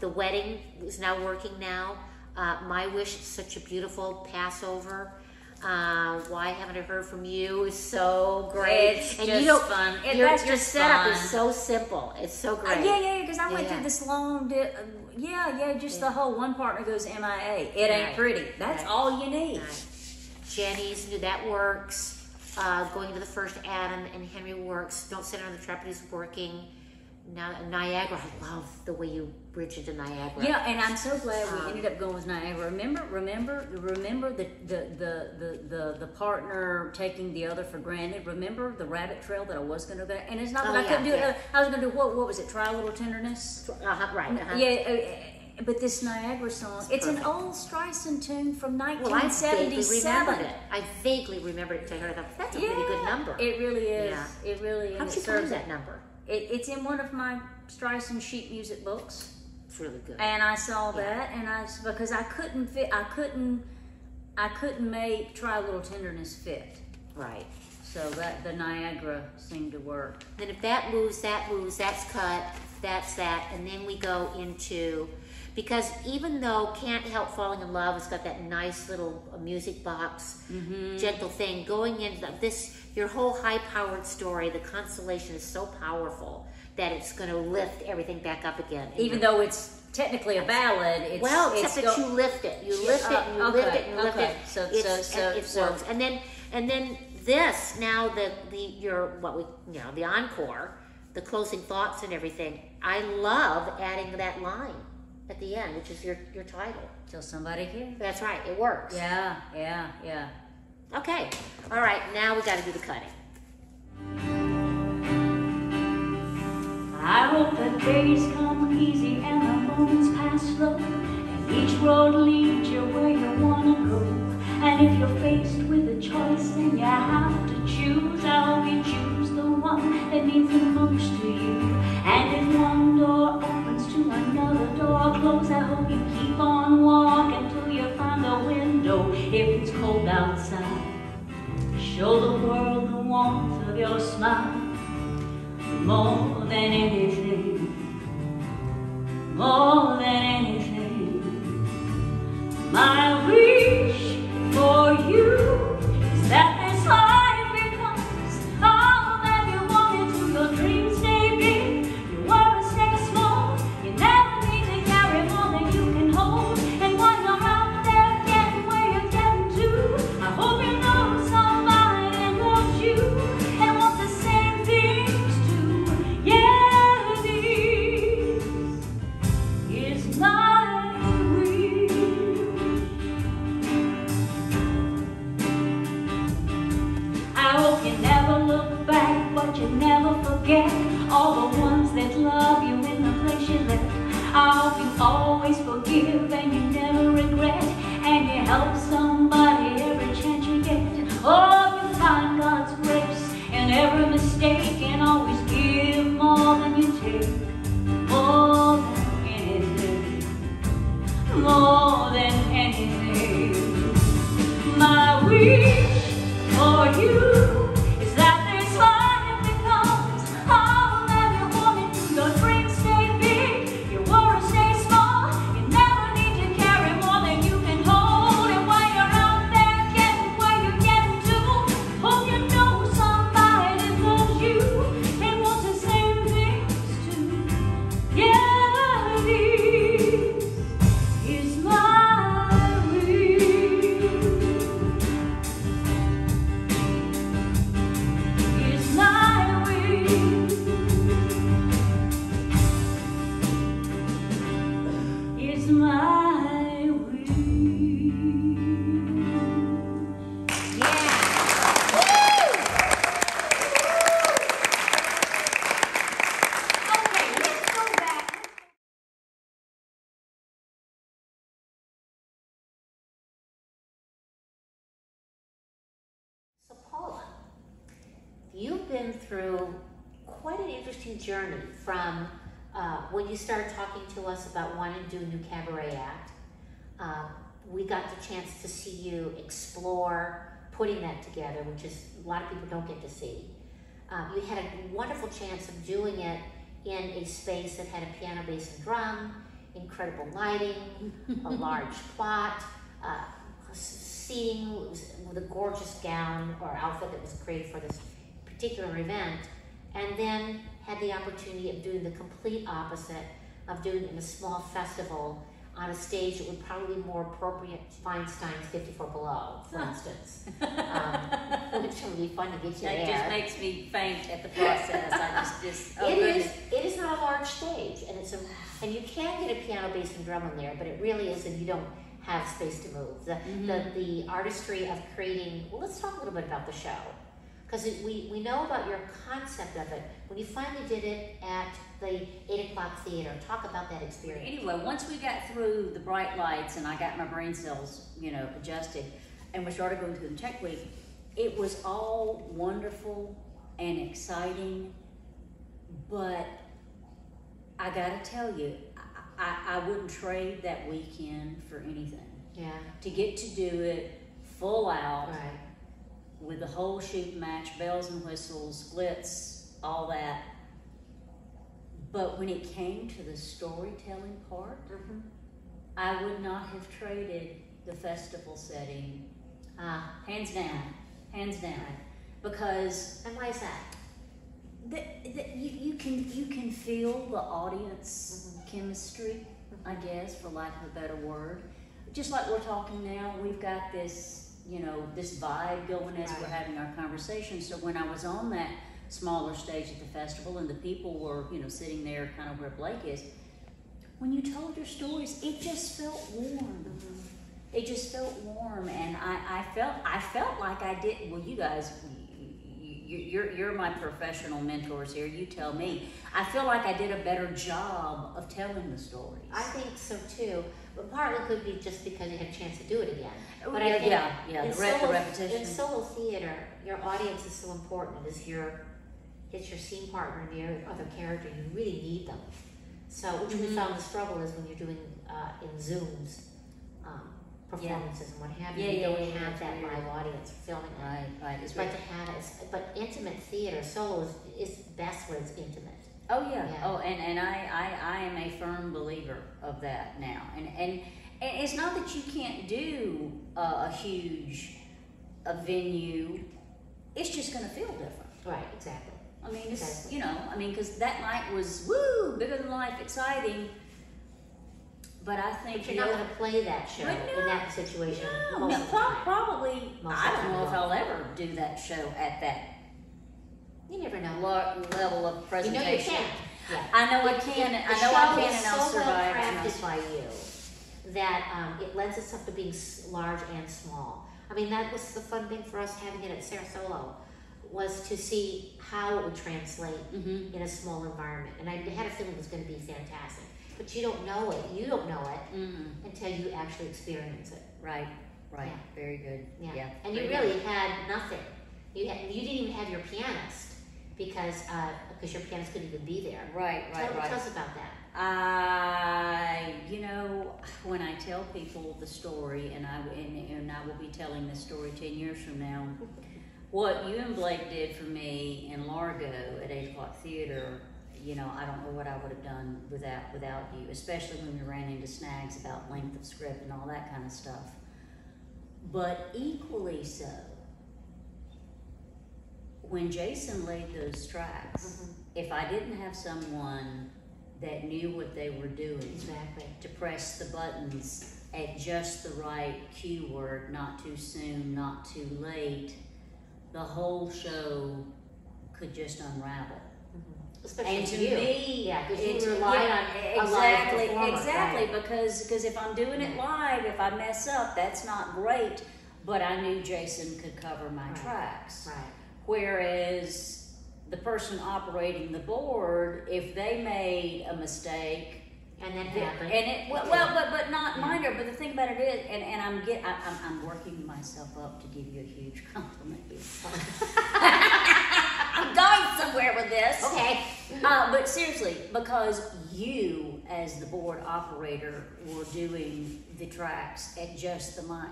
The wedding is now working now. My Wish is such a beautiful Passover. Why Haven't I Heard From You is so great. It's and just fun. Your setup is so simple. It's so great. Because I went through this long... the whole one partner goes MIA. It ain't pretty. That's all you need. Jenny's, that works. Going to the first Adam and Henry works. Don't Sit on the Trapeze is working. Now Niagara, I love the way you bridge into Niagara. Yeah, and I'm so glad we ended up going with Niagara. Remember the partner taking the other for granted. Remember the rabbit trail that I was going to go, and it's not that I couldn't do it. I was going to do what was it? Try a Little Tenderness. Yeah. But this Niagara song, it's an old Streisand tune from 1977. I vaguely remembered it. I thought, that's a pretty good number. It really is. Yeah. It really is. How'd you find that number? It's in one of my Streisand sheet music books. It's really good. And I saw that, and because I couldn't make Try a Little Tenderness fit. Right. So the Niagara seemed to work. Then if that moves, that's cut, that's that, and then we go into, because even though Can't Help Falling in Love has got that nice little music box, gentle thing, going into this, your whole high-powered story, the constellation is so powerful that it's going to lift everything back up again. Even though it's technically a ballad, except that you lift it. You lift it, and you lift it, and you lift it. So it works. And then this, now the encore, the closing thoughts and everything, I love adding that line at the end, which is your title. Till Somebody Cares. That's right, it works. Yeah. Okay, all right, now we got to do the cutting. I hope that days come easy and the moments pass slow, and each road leads you where you wanna go. And if you're faced with a choice and you have to choose, I hope you choose the one that means the most to you. And if one door opens to another door close, I hope you keep on walking Show the world the warmth of your smile. More than anything, more than anything, my wish for you is that this life becomes all that you wanted to. Your dreams stay big, your worries stay small. You never need to carry more than you can hold. And when you're out there getting where you're getting to, I hope you know somebody loves you and wants the same things too. Yeah, this is my wish. I hope you never look back, but you never forget all the ones that love you in the place you left. I hope you always forgive and you never regret, and you help somebody every chance you get. Oh, you find God's grace in every mistake and always give more than you take. More than anything, more than anything. My wish for you is that this life becomes all that you wanted to. Your dreams stay big, your worries stay small. You never need to carry more than you can hold. And while you're out there getting where you're getting to, hope you know somebody that loves you and wants the same things too. Yeah, this is my wish. Is my wish. Is my wish. Okay, let's go back. So Paula, you've been through quite an interesting journey from when you started talking to us about wanting to do a new cabaret act. We got the chance to see you explore putting that together, which is a lot of people don't get to see. You had a wonderful chance of doing it in a space that had a piano, bass, and drum, incredible lighting, a large plot, seating with a gorgeous gown or outfit that was created for this particular event, and then had the opportunity of doing the complete opposite, of doing it in a small festival on a stage that would probably be more appropriate to Feinstein's 54 Below, for instance. Which would be fun to get you there. It just makes me faint at the process. It is not a large stage, and and you can get a piano, bass, and drum in there, but it really is, and you don't have space to move. The artistry of creating. Well, let's talk a little bit about the show, because we know about your concept of it. When you finally did it at the 8 o'clock theater, talk about that experience. Anyway, once we got through the bright lights and I got my brain cells, adjusted, and we started going through the tech week, it was all wonderful and exciting, but I gotta tell you, I wouldn't trade that weekend for anything. Yeah. To get to do it full out, Right. with the whole shoot match, bells and whistles, glitz, all that. But when it came to the storytelling part, I would not have traded the festival setting, hands down, because. And why is that? You can feel the audience chemistry, I guess, for lack of a better word. Just like we're talking now, we've got this, this vibe going as we're having our conversation. So when I was on that smaller stage at the festival and the people were, sitting there kind of where Blake is, when you told your stories, it just felt warm. It just felt warm, and I felt like I did. Well, you guys, you're my professional mentors here. You tell me. I feel like I did a better job of telling the stories. I think so too, but partly could be just because you had a chance to do it again. But I think the repetition. In solo theater, your audience is so important. It's your scene partner and your other character. You really need them. So, which we found the struggle is when you're doing in Zooms. performances and what have you. You don't have that live audience filming it. Right. It's but to have it, but intimate theater, solo is best when it's intimate. Oh yeah. Oh, and I am a firm believer of that now. And it's not that you can't do a huge venue. It's just going to feel different. Right. Exactly. I mean, it's because that night was bigger than life, exciting. But I think you're not going to play that show in that situation. Probably. I don't know if I'll ever do that show at that. You never know. Level of presentation. You know you can. Yeah. I know I can. And I'll survive. Well crafted by you that it lends itself to being large and small. I mean, that was the fun thing for us having it at SaraSolo, was to see how it would translate in a small environment. And I had a feeling it was going to be fantastic. But you don't know it. You don't know it until you actually experience it. Right. Yeah. Very good. Yeah. And you really had nothing. You didn't even have your pianist because your pianist couldn't even be there. Right. Tell us about that. When I tell people the story, and I will be telling this story 10 years from now, what you and Blake did for me in Largo at 8 O'Clock Theater, I don't know what I would have done without you, especially when we ran into snags about length of script and all that kind of stuff. But equally so, when Jason laid those tracks, if I didn't have someone that knew what they were doing to press the buttons at just the right cue word, not too soon, not too late, the whole show could just unravel. Especially and to you. me, because you rely on exactly, right? because if I'm doing it live, if I mess up, that's not great. But I knew Jason could cover my tracks. Right. Whereas the person operating the board, if they made a mistake, and that happened, but not minor. But the thing about it is, and I'm working myself up to give you a huge compliment here. I'm going somewhere with this. Okay. But seriously, because you, as the board operator, were doing the tracks at just the mic.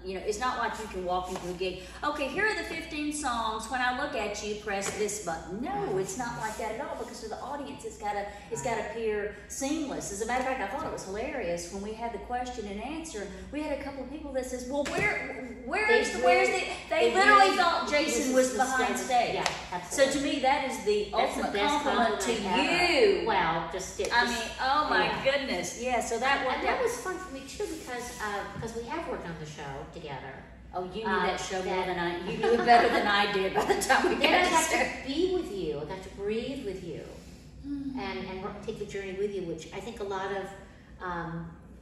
It's not like you can walk into a gig. Okay, here are the 15 songs. When I look at you, press this button. No, it's not like that at all. Because for the audience, it's got to appear seamless. As a matter of fact, I thought it was hilarious when we had the question and answer. We had a couple of people that says, "Well, where's the?" They literally thought Jason was behind stage. Yeah, So absolutely. to me, that is the ultimate compliment to you. Well, oh my goodness, yeah. So that was fun for me too because we have worked on the show together. Oh, you knew that show more than I. You knew it better than I did by the time we got I got to be with you. I got to breathe with you, and take the journey with you. Which I think a lot of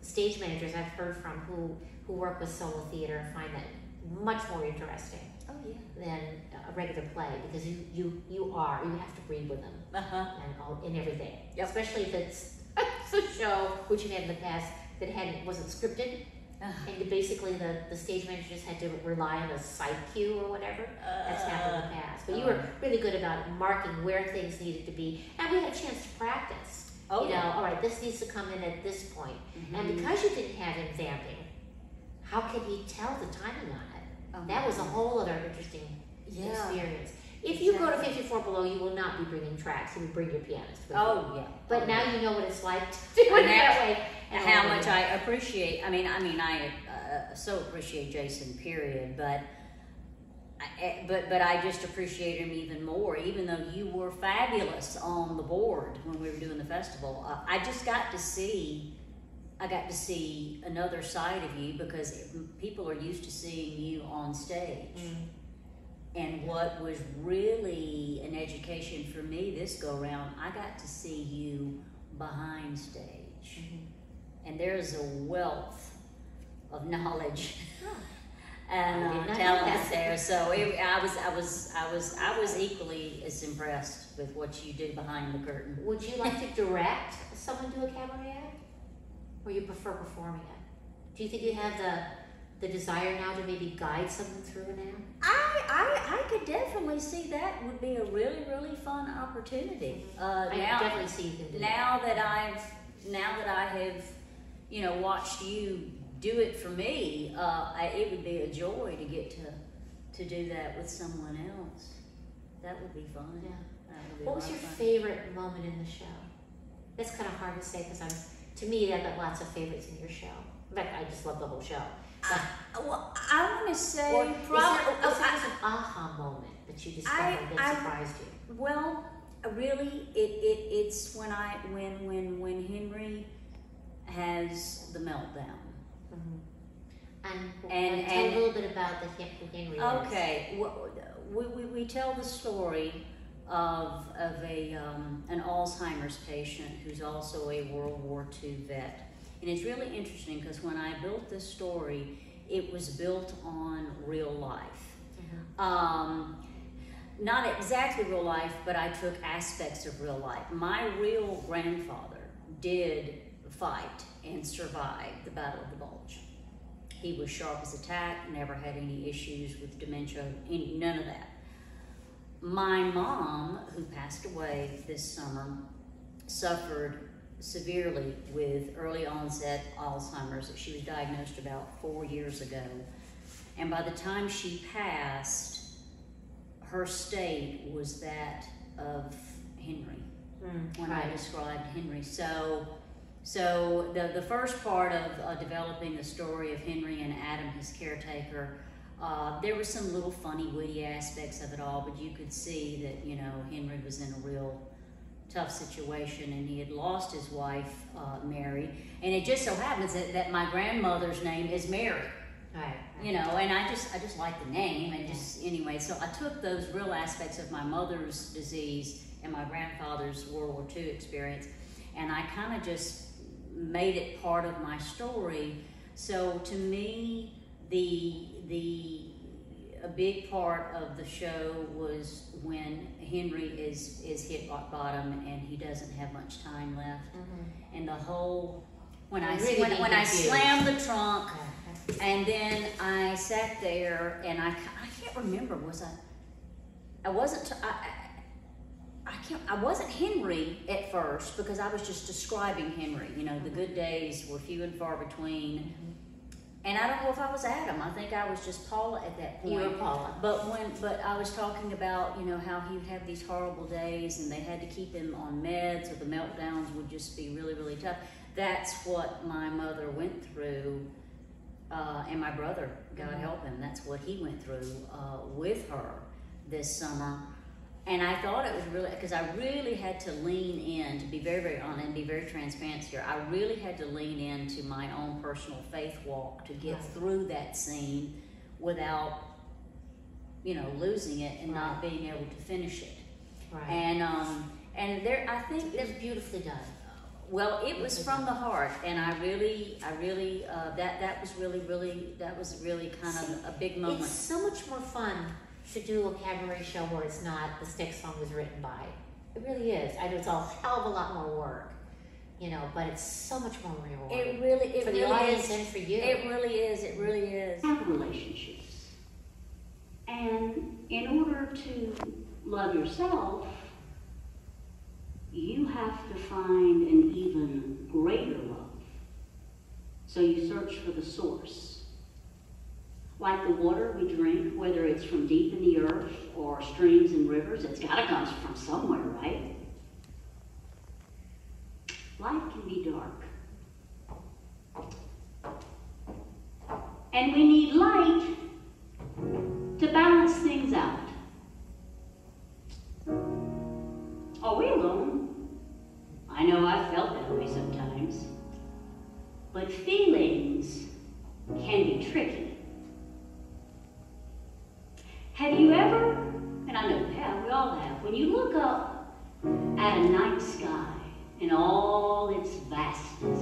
stage managers I've heard from who work with solo theater find that much more interesting. Oh yeah. Than a regular play because you have to breathe with them and everything. Yep. Especially if it's a show which you had in the past that wasn't scripted. And basically the stage manager just had to rely on a side cue or whatever. That's happened in the past. But you were really good about marking where things needed to be. And we had a chance to practice. All right, this needs to come in at this point. And because you didn't have him vamping, how could he tell the timing on it? That was a whole other interesting experience. If you go to 54 Below, you will not be bringing tracks. You will bring your pianist with you. But now you know what it's like to do it that way. And how much I appreciate. I so appreciate Jason. Period. But I just appreciate him even more. Even though you were fabulous on the board when we were doing the festival, I just got to see. I got to see another side of you because people are used to seeing you on stage. And what was really an education for me this go around, I got to see you behind stage. And there's a wealth of knowledge and talent there. So I was equally as impressed with what you did behind the curtain. Would you like to direct someone to a cabaret act? Or you prefer performing it? Do you think you have the desire now to maybe guide someone through an act? I could definitely see that would be a really, really fun opportunity. I definitely see you can do Now that I have, watched you do it for me, it would be a joy to get to do that with someone else. That would be fun. Yeah. That would be What was your favorite moment in the show? That's kind of hard to say because to me, I've got lots of favorites in your show. In fact, I just love the whole show. Well, I want to say Or probably is there an aha moment that you discovered that surprised you? Well, really, it's when Henry has the meltdown. And tell a little bit about the Henry. Okay, well, we tell the story of an Alzheimer's patient who's also a World War II vet, and it's really interesting because when I built this story, it was built on real life. Not exactly real life, but I took aspects of real life. My real grandfather did fight and survive the Battle of the Bulge. He was sharp as a tack, never had any issues with dementia, none of that. My mom, who passed away this summer, suffered severely with early onset Alzheimer's. She was diagnosed about 4 years ago. And by the time she passed, her state was that of Henry, when I described Henry. So the first part of developing the story of Henry and Adam, his caretaker, there were some little funny, witty aspects of it all, but you could see that, you know, Henry was in a real tough situation, and he had lost his wife, Mary, and it just so happens that my grandmother's name is Mary. Right. You know, and I just like the name, and just anyway, so I took those real aspects of my mother's disease and my grandfather's World War II experience, and I kind of just made it part of my story. So to me, a big part of the show was when Henry is hit rock bottom and he doesn't have much time left, and the whole when I slammed the trunk, and then I sat there and I can't remember, I wasn't Henry at first because I was just describing Henry. You know, the good days were few and far between. And I don't know if I was Adam. I think I was just Paula at that point. You were Paula. But I was talking about, you know, how he would have these horrible days and they had to keep him on meds, or the meltdowns would just be really, really tough. That's what my mother went through, and my brother, God help him, that's what he went through with her this summer. And I thought it was really, because I really had to lean in, to be very, very honest and be very transparent here, I really had to lean into my own personal faith walk to get through that scene without, you know, losing it and not being able to finish it. Right. And there, I think it was beautifully done. Well, it was from the heart, and I really, that was really kind of a big moment. It's so much more fun to do a cabaret show where it's not the stick song was written by. It really is. I know it's a hell of a lot more work, you know, but it's so much more rewarding. It really for the audience and for you. It really is. It really is. Have relationships, and in order to love yourself, you have to find an even greater love. So you search for the source. Like the water we drink, whether it's from deep in the earth or streams and rivers, it's got to come from somewhere, right? Life can be dark. And we need light to balance things out. Are we alone? I know I've felt that way sometimes. But feelings can be tricky. Have you ever, and I know you have, we all have, when you look up at a night sky in all its vastness,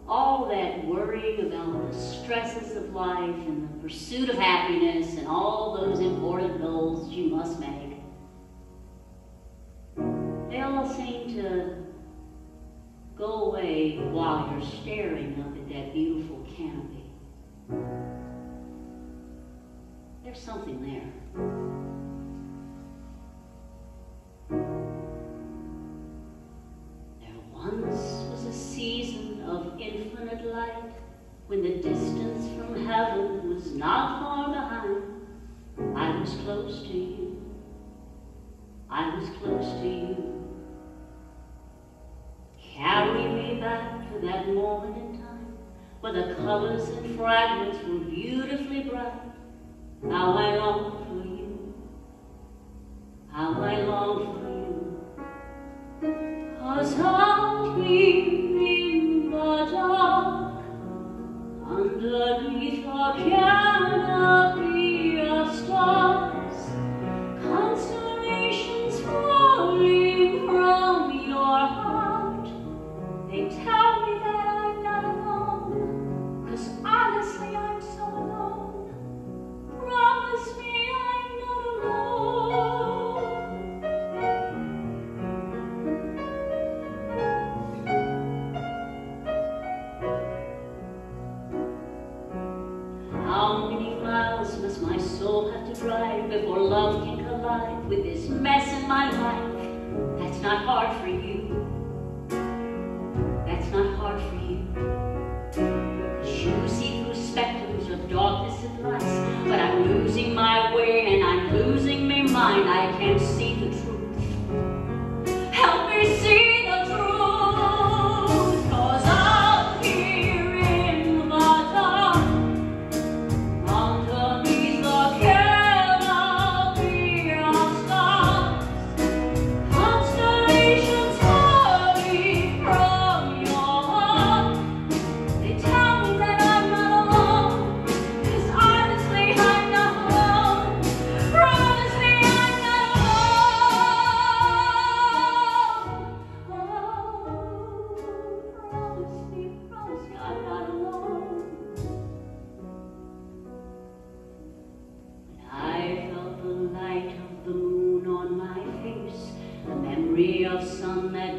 all that worrying about the stresses of life and the pursuit of happiness and all those important goals you must make, they all seem to go away while you're staring up at that beautiful canopy. There's something there. There once was a season of infinite light. when the distance from heaven was not far behind. I was close to you, I was close to you. Carry me back to that moment in time, where the colors and fragments were beautifully bright. How I long for you, how I long for you. 'Cause out here in the dark, underneath a canopy of stars, constellations falling from your heart, they tell me that I'm not alone, 'cause honestly I'm so alone. Promise me I'm not alone. How many miles must my soul have to drive before love can collide with this mess in my life? That's not hard for you. That's not hard for you. You see through specters of darkness and light, but I'm losing my way and I'm losing my mind. I can't see the truth. Help me see the truth. 'Cause out here in the dark, underneath the canopy of stars, constellations falling from your heart, they tell me that I'm not alone, 'cause honestly I'm not alone. Promise me I'm not alone. Oh, promise me I'm not alone. When I felt the light of the moon on my face, the memory of sun that